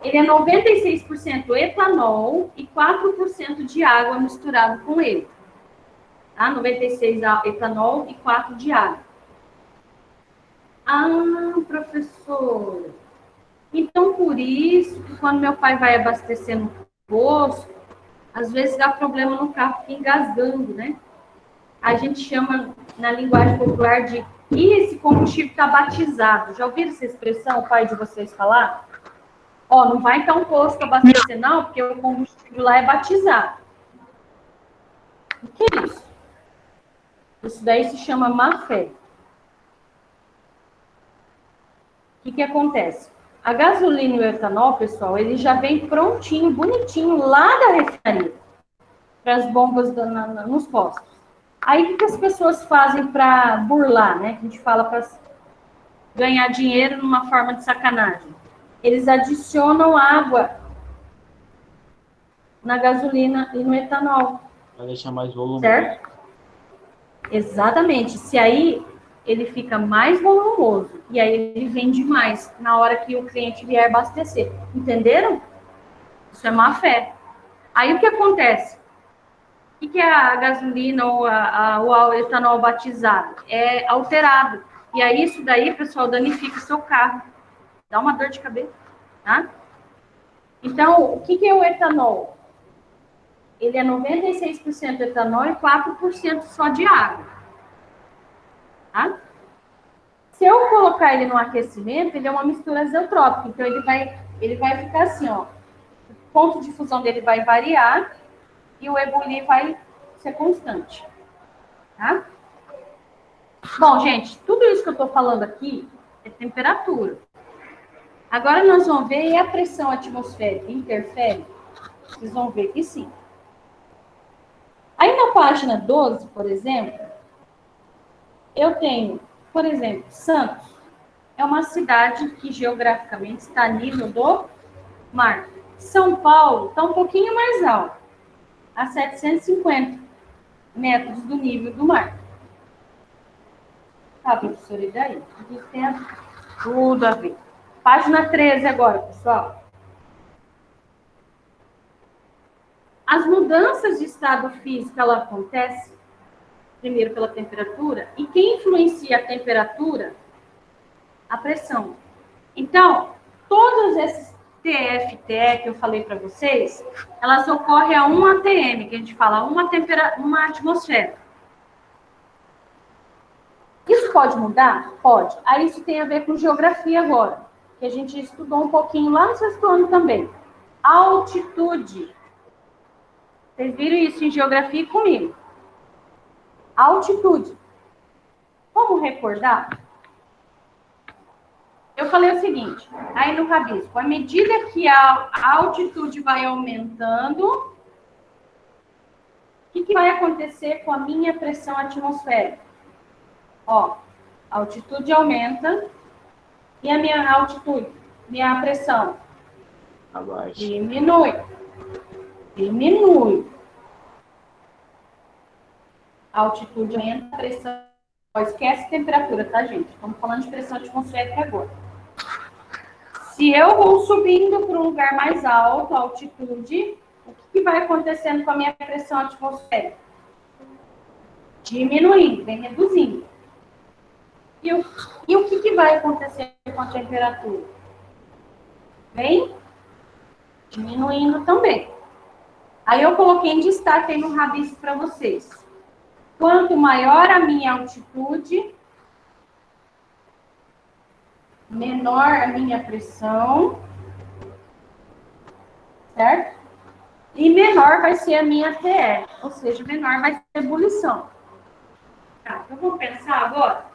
Ele é 96% etanol e 4% de água misturado com ele. Tá? 96 etanol e 4 de água. Ah, professor. Então, por isso que quando meu pai vai abastecer no posto, às vezes dá problema no carro, fica engasgando, né? A gente chama, na linguagem popular, de esse combustível está batizado. Já ouviram essa expressão, o pai de vocês falar? Ó, não vai então um posto abastecer, não, porque o combustível lá é batizado. O que é isso? Isso daí se chama má-fé. O que acontece? A gasolina e o etanol, pessoal, ele já vem prontinho, bonitinho, lá da refinaria, para as bombas nos postos. Aí, o que as pessoas fazem para burlar, né? Que a gente fala para ganhar dinheiro numa forma de sacanagem. Eles adicionam água na gasolina e no etanol. Vai deixar mais volumoso. Certo? Exatamente. Se aí ele fica mais volumoso e aí ele vende mais na hora que o cliente vier abastecer. Entenderam? Isso é má fé. Aí o que acontece? O que é a gasolina ou o etanol batizado? É alterado. E aí isso daí, pessoal, danifica o seu carro. Dá uma dor de cabeça, tá? Então, o que é o etanol? Ele é 96% etanol e 4% só de água. Tá? Se eu colocar ele no aquecimento, ele é uma mistura isotrópica. Então, ele vai ficar assim, ó. O ponto de fusão dele vai variar e o ebulir vai ser constante. Tá? Bom, gente, tudo isso que eu estou falando aqui é temperatura. Agora nós vamos ver, e a pressão atmosférica interfere? Vocês vão ver que sim. Aí na página 12, por exemplo, eu tenho, por exemplo, Santos. É uma cidade que geograficamente está a nível do mar. São Paulo está um pouquinho mais alto, a 750 metros do nível do mar. Tá, professora, e daí? Isso tem tudo a ver. Página 13 agora, pessoal. As mudanças de estado físico, ela acontece primeiro pela temperatura, e quem influencia a temperatura? A pressão. Então, todos esses TFTE que eu falei para vocês, elas ocorrem a 1 atm, que a gente fala, uma atmosfera. Isso pode mudar? Pode. Aí isso tem a ver com geografia agora, que a gente estudou um pouquinho lá no sexto ano também. Altitude. Vocês viram isso em geografia comigo. Altitude. Como recordar? Eu falei o seguinte, aí no rabisco, à medida que a altitude vai aumentando, o que vai acontecer com a minha pressão atmosférica? Ó, a altitude aumenta e a minha altitude, minha pressão Abaixo. diminui. Diminui. A altitude aumenta, a pressão. Esquece a temperatura, tá, gente? Estamos falando de pressão atmosférica agora. Se eu vou subindo para um lugar mais alto, a altitude, o que vai acontecendo com a minha pressão atmosférica? Diminuindo, vem reduzindo. E o que vai acontecer com a temperatura? Vem diminuindo também. Aí eu coloquei em destaque aí no rabisco para vocês. Quanto maior a minha altitude, menor a minha pressão, certo? E menor vai ser a minha TR, ou seja, menor vai ser a ebulição. Tá, então vamos pensar agora.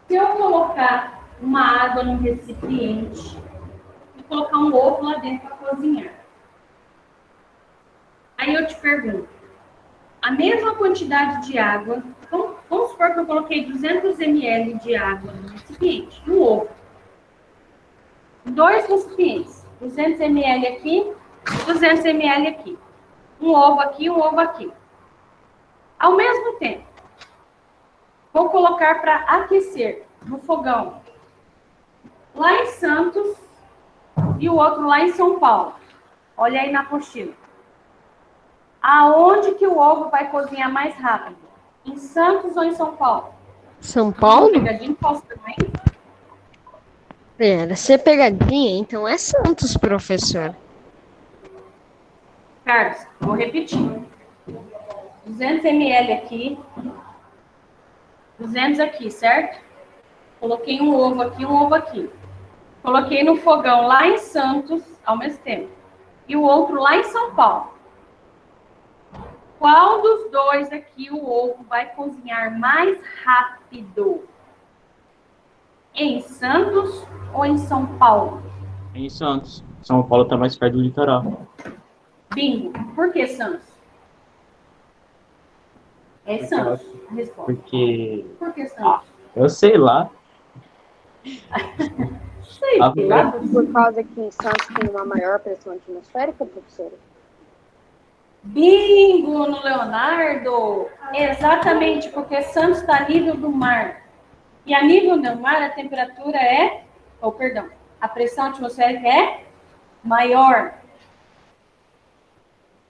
Se eu colocar uma água num recipiente e colocar um ovo lá dentro para cozinhar, aí eu te pergunto, a mesma quantidade de água, vamos supor que eu coloquei 200 ml de água no recipiente, um ovo. 2 recipientes, 200 ml aqui, 200 ml aqui. Um ovo aqui, um ovo aqui. Ao mesmo tempo, vou colocar para aquecer no fogão. Lá em Santos e o outro lá em São Paulo. Olha aí na apostila. Aonde que o ovo vai cozinhar mais rápido? Em Santos ou em São Paulo? São Paulo? Pegadinho, posso também? Era ser pegadinha, então é Santos, professor. Carlos, vou repetir. 200 ml aqui. 200 aqui, certo? Coloquei um ovo aqui, um ovo aqui. Coloquei no fogão lá em Santos, ao mesmo tempo. E o outro lá em São Paulo. Qual dos dois aqui o ovo vai cozinhar mais rápido? Em Santos ou em São Paulo? Em Santos. São Paulo está mais perto do litoral. Bingo. Por que Santos? É Santos a resposta. Porque... Por que Santos? Eu sei lá. Sei lá. Por causa que em Santos tem uma maior pressão atmosférica, professora? Bingo no Leonardo! Exatamente, porque Santos está a nível do mar. E a nível do mar, a temperatura é... Oh, perdão. A pressão atmosférica é maior.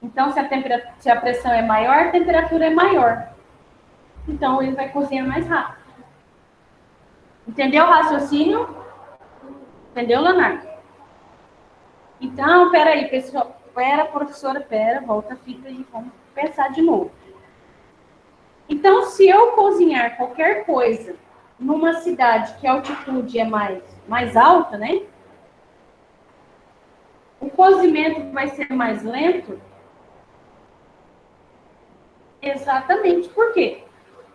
Então, se a pressão é maior, a temperatura é maior. Então, ele vai cozinhar mais rápido. Entendeu o raciocínio? Entendeu, Leonardo? Então, peraí, pessoal. Pera, professora, pera, volta a fita e vamos pensar de novo. Então, se eu cozinhar qualquer coisa numa cidade que a altitude é mais alta, né? O cozimento vai ser mais lento? Exatamente. Por quê?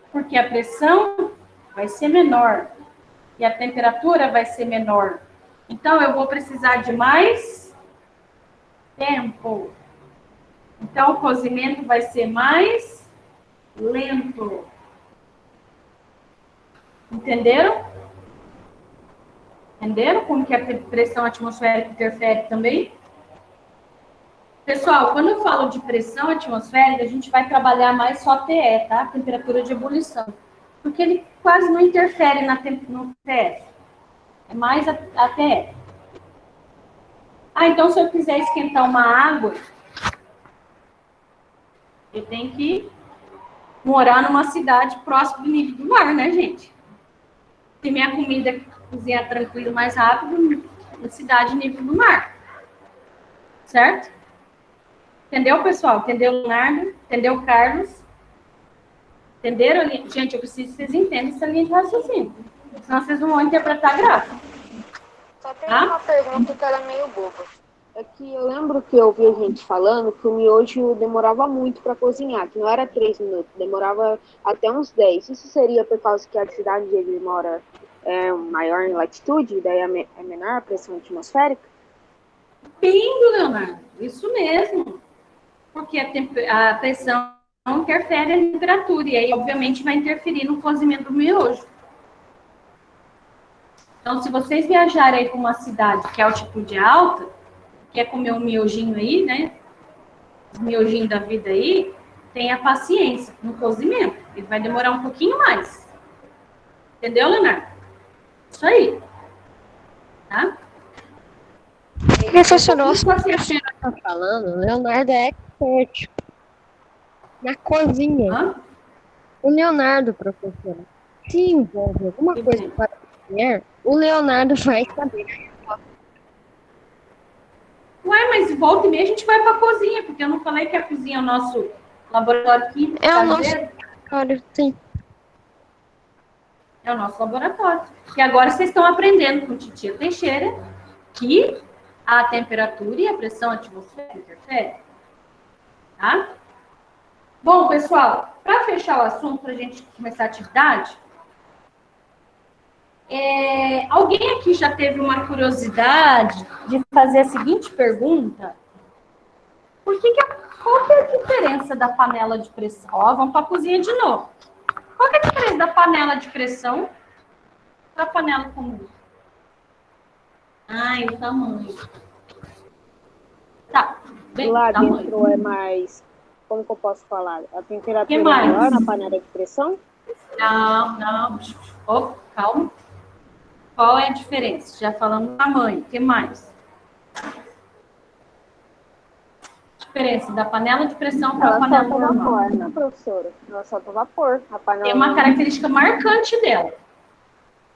Porque a pressão vai ser menor e a temperatura vai ser menor. Então, eu vou precisar de mais tempo. Então, o cozimento vai ser mais lento. Entenderam? Entenderam como que a pressão atmosférica interfere também? Pessoal, quando eu falo de pressão atmosférica, a gente vai trabalhar mais só TE, tá? Temperatura de ebulição. Porque ele quase não interfere no TF. É mais a TE. Ah, então se eu quiser esquentar uma água, Eu tenho que morar numa cidade próxima do nível do mar, né, gente? Se minha comida cozinhar tranquilo, mais rápido, na cidade nível do mar. Certo? Entendeu, pessoal? Entendeu, Leonardo? Entendeu, Carlos? Entenderam? Gente, eu preciso que vocês entendam essa linha de raciocínio. Senão vocês não vão interpretar gráfico. Só tem uma pergunta que era meio boba. É que eu lembro que eu ouvi a gente falando que o miojo demorava muito para cozinhar, que não era 3 minutos, demorava até uns 10. Isso seria por causa que a cidade onde ele mora é maior em latitude, daí é menor a pressão atmosférica? Bingo, Leonardo. Isso mesmo. Porque a pressão interfere na temperatura. E aí, obviamente, vai interferir no cozimento do miojo. Então, se vocês viajarem aí para uma cidade que é altitude alta, quer comer um miojinho aí, né? Os miojinhos da vida aí, tenha paciência no cozimento. Ele vai demorar um pouquinho mais. Entendeu, Leonardo? Isso aí. Tá? Professor, nossa, o que a senhora está falando, Leonardo é expert na cozinha. Hã? O Leonardo, professora, se envolve alguma coisa para cozinhar, o Leonardo vai saber. Ué, mas volta e meia a gente vai para a cozinha, porque eu não falei que a cozinha é o nosso laboratório químico. É o nosso caseiro? laboratório, sim. É o nosso laboratório. E agora vocês estão aprendendo com Titia Teixeira que a temperatura e a pressão atmosférica interferem. Tá? Bom, pessoal, para fechar o assunto, para a gente começar a atividade, alguém aqui já teve uma curiosidade de fazer a seguinte pergunta? Qual que é a diferença da panela de pressão? Ó, vamos para a cozinha de novo. Qual que é a diferença da panela de pressão para a panela comum? Ai, o tamanho. Tá, bem, Lá tamanho. dentro é mais, como que eu posso falar? A temperatura Que é mais? maior na panela de pressão? Não. Oh, calma. Qual é a diferença? Já falamos do tamanho. O que mais? Diferença da panela de pressão para a Ela panela solta normal. vapor, né, professora? Ela solta vapor. A panela Tem uma característica marcante dela.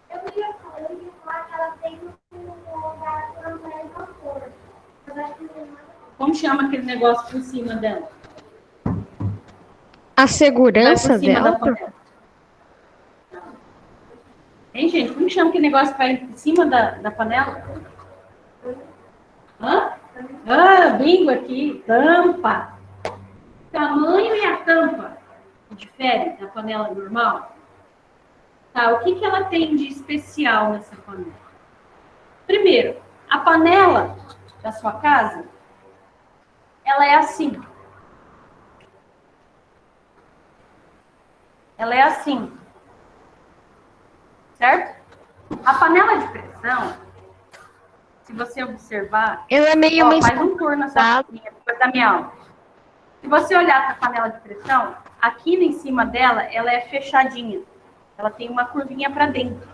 Eu ia falar que ela tem um lugar para mais vapor. Eu acho que Como chama aquele negócio por cima dela? A Vai segurança por cima da dela, panela. Hein, gente? Como chama aquele negócio que vai em cima da panela? Hã? Ah, bingo aqui. Tampa. Tamanho e a tampa difere da panela normal? Tá, o que ela tem de especial nessa panela? Primeiro, a panela da sua casa, ela é assim. Ela é assim. Certo? A panela de pressão, se você observar, ela é meio ó, uma faz um tour na sua cozinha depois da minha aula. Se você olhar para a panela de pressão, aqui em cima dela, ela é fechadinha. Ela tem uma curvinha para dentro.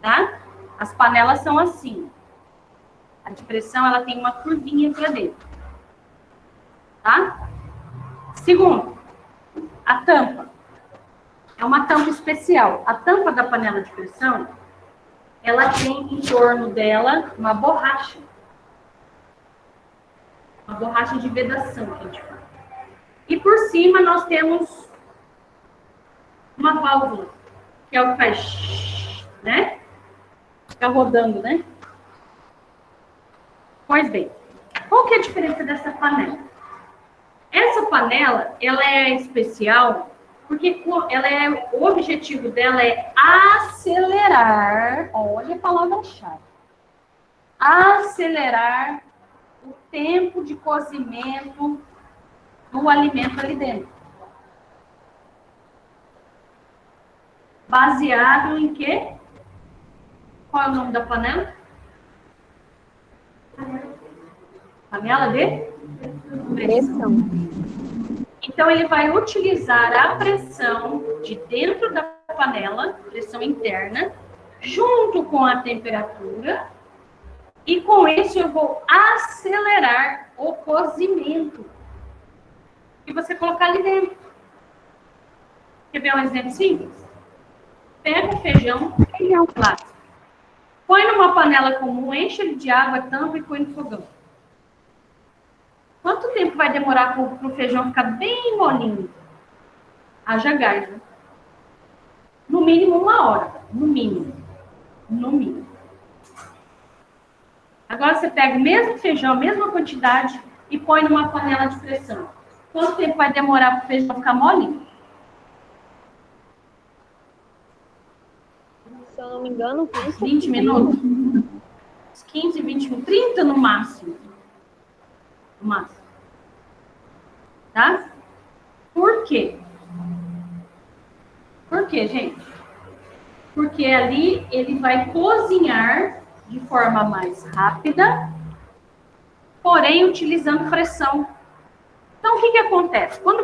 Tá? As panelas são assim. A de pressão, ela tem uma curvinha para dentro. Tá? Segundo, a tampa. É uma tampa especial. A tampa da panela de pressão, ela tem em torno dela uma borracha. Uma borracha de vedação, que a gente fala. E por cima nós temos uma válvula, que é o que faz, né? Fica rodando, né? Pois bem, qual que é a diferença dessa panela? Essa panela, ela é especial porque o objetivo dela é acelerar, olha a palavra-chave, acelerar o tempo de cozimento do alimento ali dentro. Baseado em quê? Qual é o nome da panela? Panela de pressão. Então, ele vai utilizar a pressão de dentro da panela, pressão interna, junto com a temperatura, e com isso eu vou acelerar o cozimento e você colocar ali dentro. Quer ver um exemplo simples? Pega o feijão clássico. Põe numa panela comum, enche ele de água, tampa e põe no fogão. Quanto tempo vai demorar para o feijão ficar bem molinho? Haja gás, né? No mínimo 1 hora. No mínimo. No mínimo. Agora você pega o mesmo feijão, a mesma quantidade, e põe numa panela de pressão. Quanto tempo vai demorar para o feijão ficar molinho? Se eu não me engano, 20 minutos? 15, 20 minutos, 30 no máximo. No máximo. Tá? Por quê? Por quê, gente? Porque ali ele vai cozinhar de forma mais rápida, porém utilizando pressão. Então, o que acontece? Por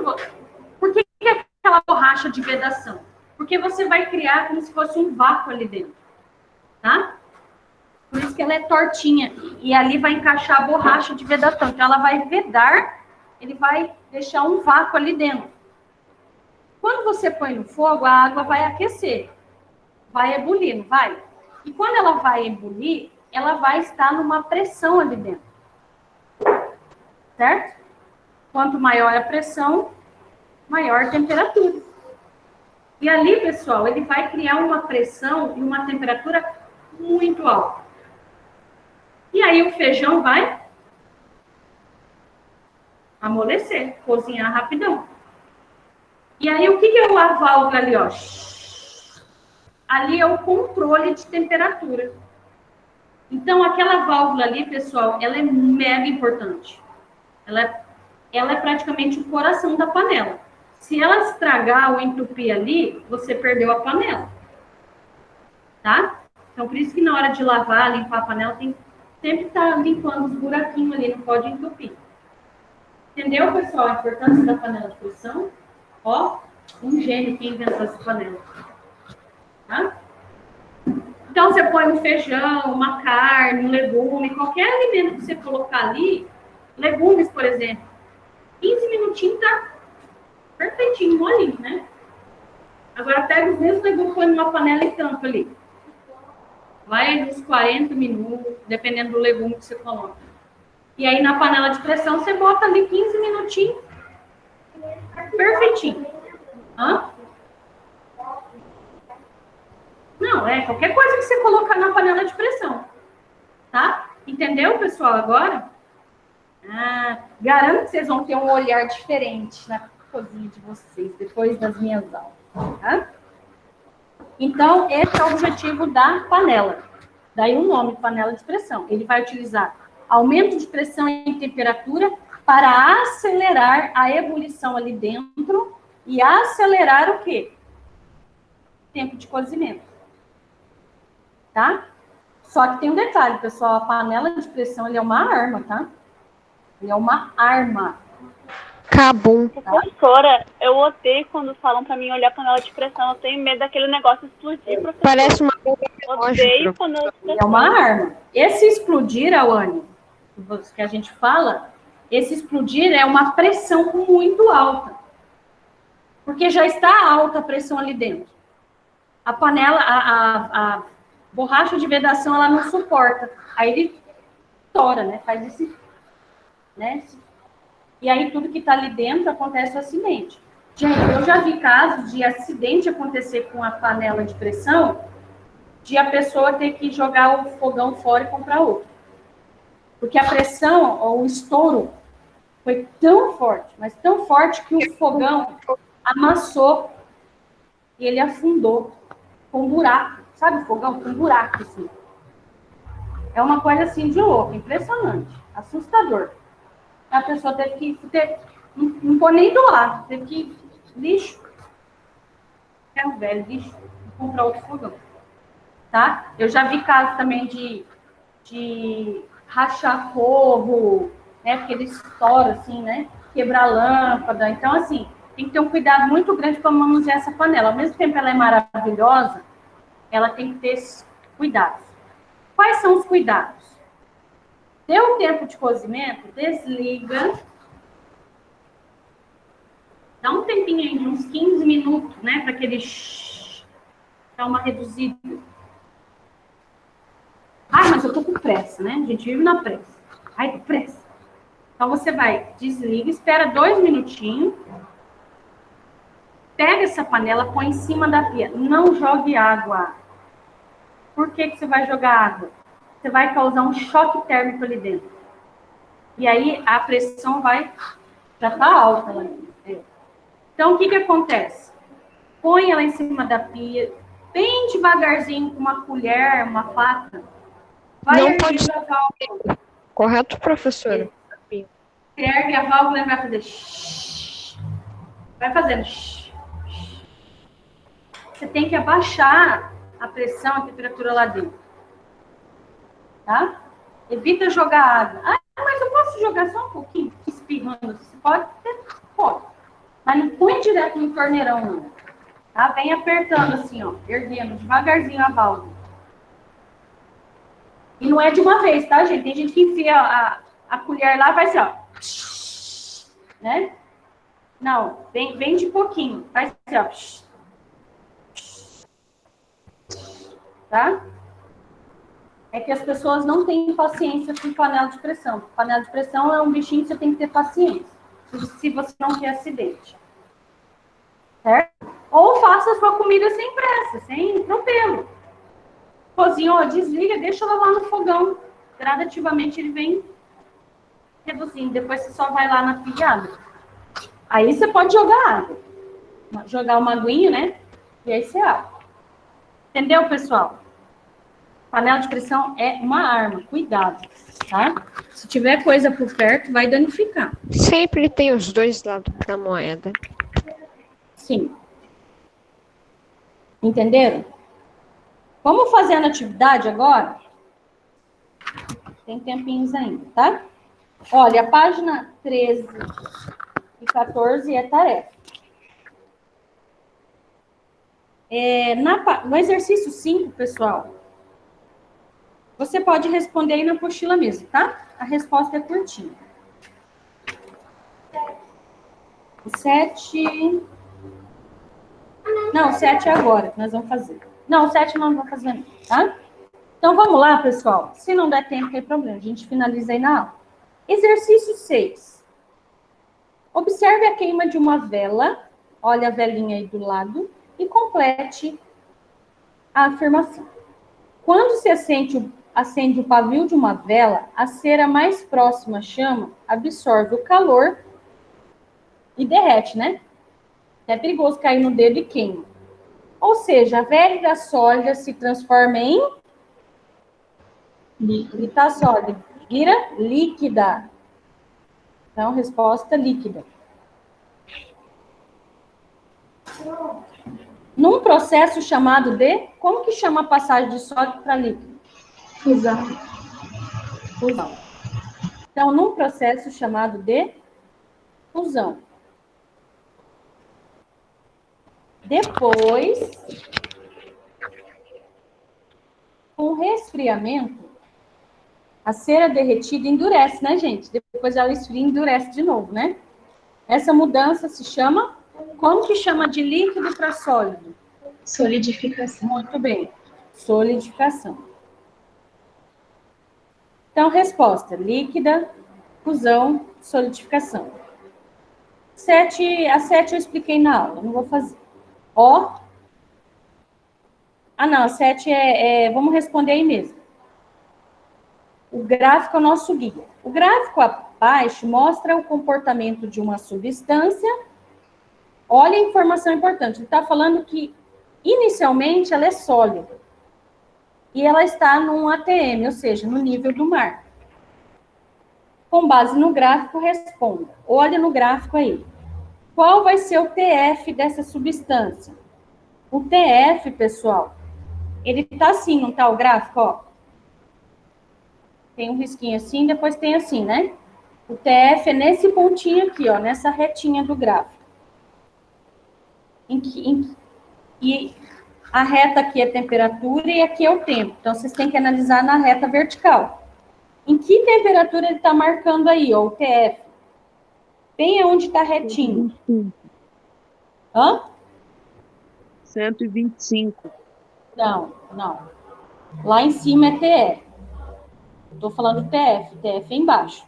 que é aquela borracha de vedação? Porque você vai criar como se fosse um vácuo ali dentro, tá? Por isso que ela é tortinha. E ali vai encaixar a borracha de vedação. Então, ela vai vedar, ele vai deixar um vácuo ali dentro. Quando você põe no fogo, a água vai aquecer. Vai ebulir, não vai? E quando ela vai ebulir, ela vai estar numa pressão ali dentro. Certo? Quanto maior a pressão, maior a temperatura. E ali, pessoal, ele vai criar uma pressão e uma temperatura muito alta. E aí o feijão vai amolecer, cozinhar rapidão. E aí o que é a válvula ali, ó? Ali é o controle de temperatura. Então, aquela válvula ali, pessoal, ela é mega importante. Ela é praticamente o coração da panela. Se ela estragar ou entupir ali, você perdeu a panela. Tá? Então, por isso que na hora de lavar, limpar a panela, tem que sempre estar limpando os buraquinhos ali, não pode entupir. Entendeu, pessoal, a importância da panela de pressão? Ó, um gênio que inventou essa panela. Tá? Então, você põe um feijão, uma carne, um legume, qualquer alimento que você colocar ali, legumes, por exemplo, 15 minutinhos tá perfeitinho, molinho, né? Agora, pega os mesmos legumes, põe numa panela e tampa ali. Vai uns 40 minutos, dependendo do legume que você coloca. E aí, na panela de pressão, você bota ali 15 minutinhos, perfeitinho. Hã? Não, qualquer coisa que você colocar na panela de pressão. Tá? Entendeu, pessoal, agora? Garanto que vocês vão ter um olhar diferente na cozinha de vocês, depois das minhas aulas. Tá? Então, esse é o objetivo da panela. Daí o nome, panela de pressão. Ele vai utilizar aumento de pressão e temperatura para acelerar a ebulição ali dentro e acelerar o quê? Tempo de cozimento. Tá? Só que tem um detalhe, pessoal, a panela de pressão, ele é uma arma, tá? Ele é uma arma. Cabum. Professora, eu odeio quando falam pra mim olhar a panela de pressão, eu tenho medo daquele negócio explodir, professora. Parece uma bomba Odeio panela de pressão. É uma arma. Esse explodir, Awane, que a gente fala, esse explodir é uma pressão muito alta. Porque já está alta a pressão ali dentro. A panela, a borracha de vedação, ela não suporta. Aí ele estoura, né? Faz esse... né? E aí tudo que está ali dentro acontece o acidente. Gente, eu já vi casos de acidente acontecer com a panela de pressão, de a pessoa ter que jogar o fogão fora e comprar outro. Porque a pressão, ou o estouro, foi tão forte, mas tão forte que o fogão amassou e ele afundou com um buraco. Sabe o fogão? Com um buraco, assim. É uma coisa assim de louco, impressionante, assustador. A pessoa teve que não pôr nem doar, teve que lixo. É um velho lixo, comprar outro fogão. Tá? Eu já vi casos também de rachar forro, né? Porque ele estoura assim, né? Quebrar lâmpada. Então, assim, tem que ter um cuidado muito grande para manusear essa panela. Ao mesmo tempo ela é maravilhosa, ela tem que ter cuidados. Quais são os cuidados? Deu o tempo de cozimento, desliga Dá um tempinho aí, de uns 15 minutos, né? Para aquele dar uma reduzida. Ah, mas eu tô com pressa, né? A gente vive na pressa. Ai, com pressa. Então, você vai, desliga, espera 2 minutinhos. Pega essa panela, põe em cima da pia. Não jogue água. Por que você vai jogar água? Você vai causar um choque térmico ali dentro. E aí, a pressão já tá alta lá dentro. Então, o que acontece? Põe ela em cima da pia, bem devagarzinho, com uma colher, uma faca. Vai Não pode erguendo a válvula. Correto, professora? Ergue a válvula e vai fazer shhh. Vai fazendo shhh. Você tem que abaixar a pressão, a temperatura lá dentro. Tá? Evita jogar água. Ah, mas eu posso jogar só um pouquinho, espirrando. Você pode? Pode. Mas não põe direto no torneirão, não. Tá? Vem apertando assim, ó. Erguendo devagarzinho a válvula. E não é de uma vez, tá, gente? Tem gente que enfia a colher lá e vai assim, ó. Né? Não, vem de pouquinho. Faz assim, ó. Tá? É que as pessoas não têm paciência com panela de pressão. Panela de pressão é um bichinho que você tem que ter paciência. Se você não quer acidente. Certo? Ou faça a sua comida sem pressa, sem atropelo. Cozinhou, desliga, deixa ela lá no fogão. Gradativamente ele vem reduzindo. Depois você só vai lá na pilhada. Aí você pode jogar água. Jogar uma aguinha, né? E aí você abre. Entendeu, pessoal? Panela de pressão é uma arma. Cuidado, tá? Se tiver coisa por perto, vai danificar. Sempre tem os dois lados da moeda. Sim. Entenderam? Vamos fazer a atividade agora? Tem tempinhos ainda, tá? Olha, a página 13 e 14 é tarefa. No exercício 5, pessoal, você pode responder aí na apostila mesmo, tá? A resposta é curtinha. O 7... Não, 7 é agora que nós vamos fazer. Não, o 7 nós não vamos fazer, não, tá? Então, vamos lá, pessoal. Se não der tempo, não tem problema. A gente finaliza aí na aula. Exercício 6. Observe a queima de uma vela. Olha a velinha aí do lado. E complete a afirmação. Quando se acende o pavio de uma vela, a cera mais próxima à chama absorve o calor e derrete, né? É perigoso cair no dedo e queima. Ou seja, a vela sólida se transforma em líquida sólida. Vira líquida. Então, resposta líquida. Num processo chamado de... Como que chama a passagem de sólido para líquido? Fusão. Fusão. Então, num processo chamado de fusão. Depois, com o resfriamento, a cera derretida endurece, né, gente? Depois ela esfria e endurece de novo, né? Essa mudança se chama... Como que chama de líquido para sólido? Solidificação. Muito bem. Solidificação. Então, resposta. Líquida, fusão, solidificação. A 7 eu expliquei na aula, não vou fazer. Ó. Ah, não, a 7 vamos responder aí mesmo. O gráfico é o nosso guia. O gráfico abaixo mostra o comportamento de uma substância. Olha a informação importante. Ele está falando que, inicialmente, ela é sólida. E ela está num ATM, ou seja, no nível do mar. Com base no gráfico, responda. Olha no gráfico aí. Qual vai ser o TF dessa substância? O TF, pessoal, ele está assim, não está o gráfico? Ó. Tem um risquinho assim, depois tem assim, né? O TF é nesse pontinho aqui, ó, nessa retinha do gráfico. E a reta aqui é a temperatura e aqui é o tempo. Então, vocês têm que analisar na reta vertical. Em que temperatura ele está marcando aí, ó, o TF? Bem onde está retinho. Hã? 125. Não, não. Lá em cima é TE. Estou falando TF. TF é embaixo.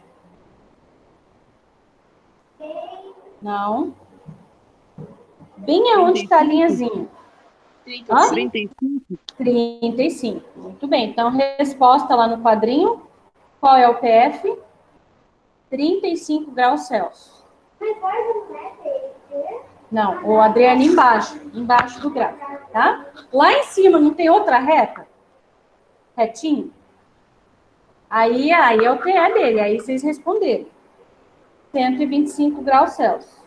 Não. Bem aonde está a linhazinha? 35? 35. Muito bem. Então, resposta lá no quadrinho. Qual é o PF? 35 graus Celsius. Não, o Adriano embaixo do gráfico, tá? Lá em cima não tem outra reta? Retinho? Aí é o TE dele, aí vocês responderam. 125 graus Celsius.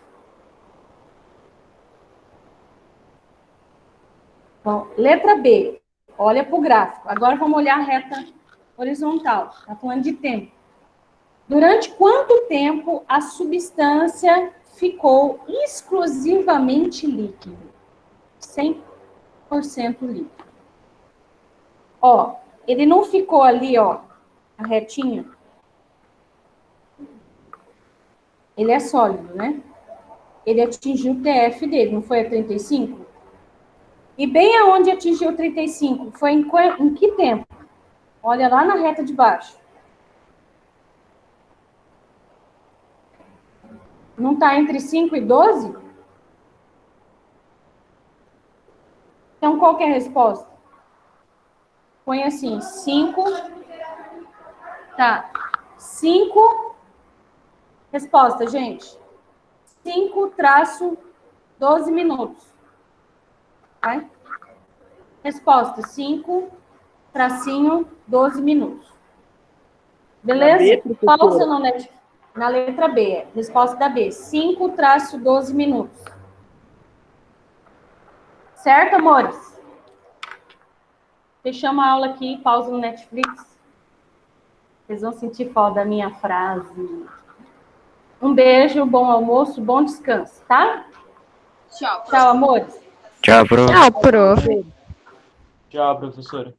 Bom, letra B. Olha para o gráfico. Agora vamos olhar a reta horizontal. Está falando de tempo. Durante quanto tempo a substância ficou exclusivamente líquida? 100% líquido. Ó, ele não ficou ali, ó, a retinha. Ele é sólido, né? Ele atingiu o TF dele, não foi a 35? E bem aonde atingiu 35? Foi em que tempo? Olha lá na reta de baixo. Não está entre 5 e 12? Então, qual que é a resposta? Põe assim, 5. Tá. 5. Resposta, gente. 5-12 minutos. Vai? Resposta, 5, tracinho, 12 minutos. Beleza? Pausa no net. Na letra B. Resposta da B. 5-12 minutos. Certo, amores? Fechamos a aula aqui. Pausa no Netflix. Vocês vão sentir falta da minha frase. Um beijo, bom almoço, bom descanso, tá? Tchau. Tchau, amores. Tchau, prof. Tchau, prof. Tchau, professora.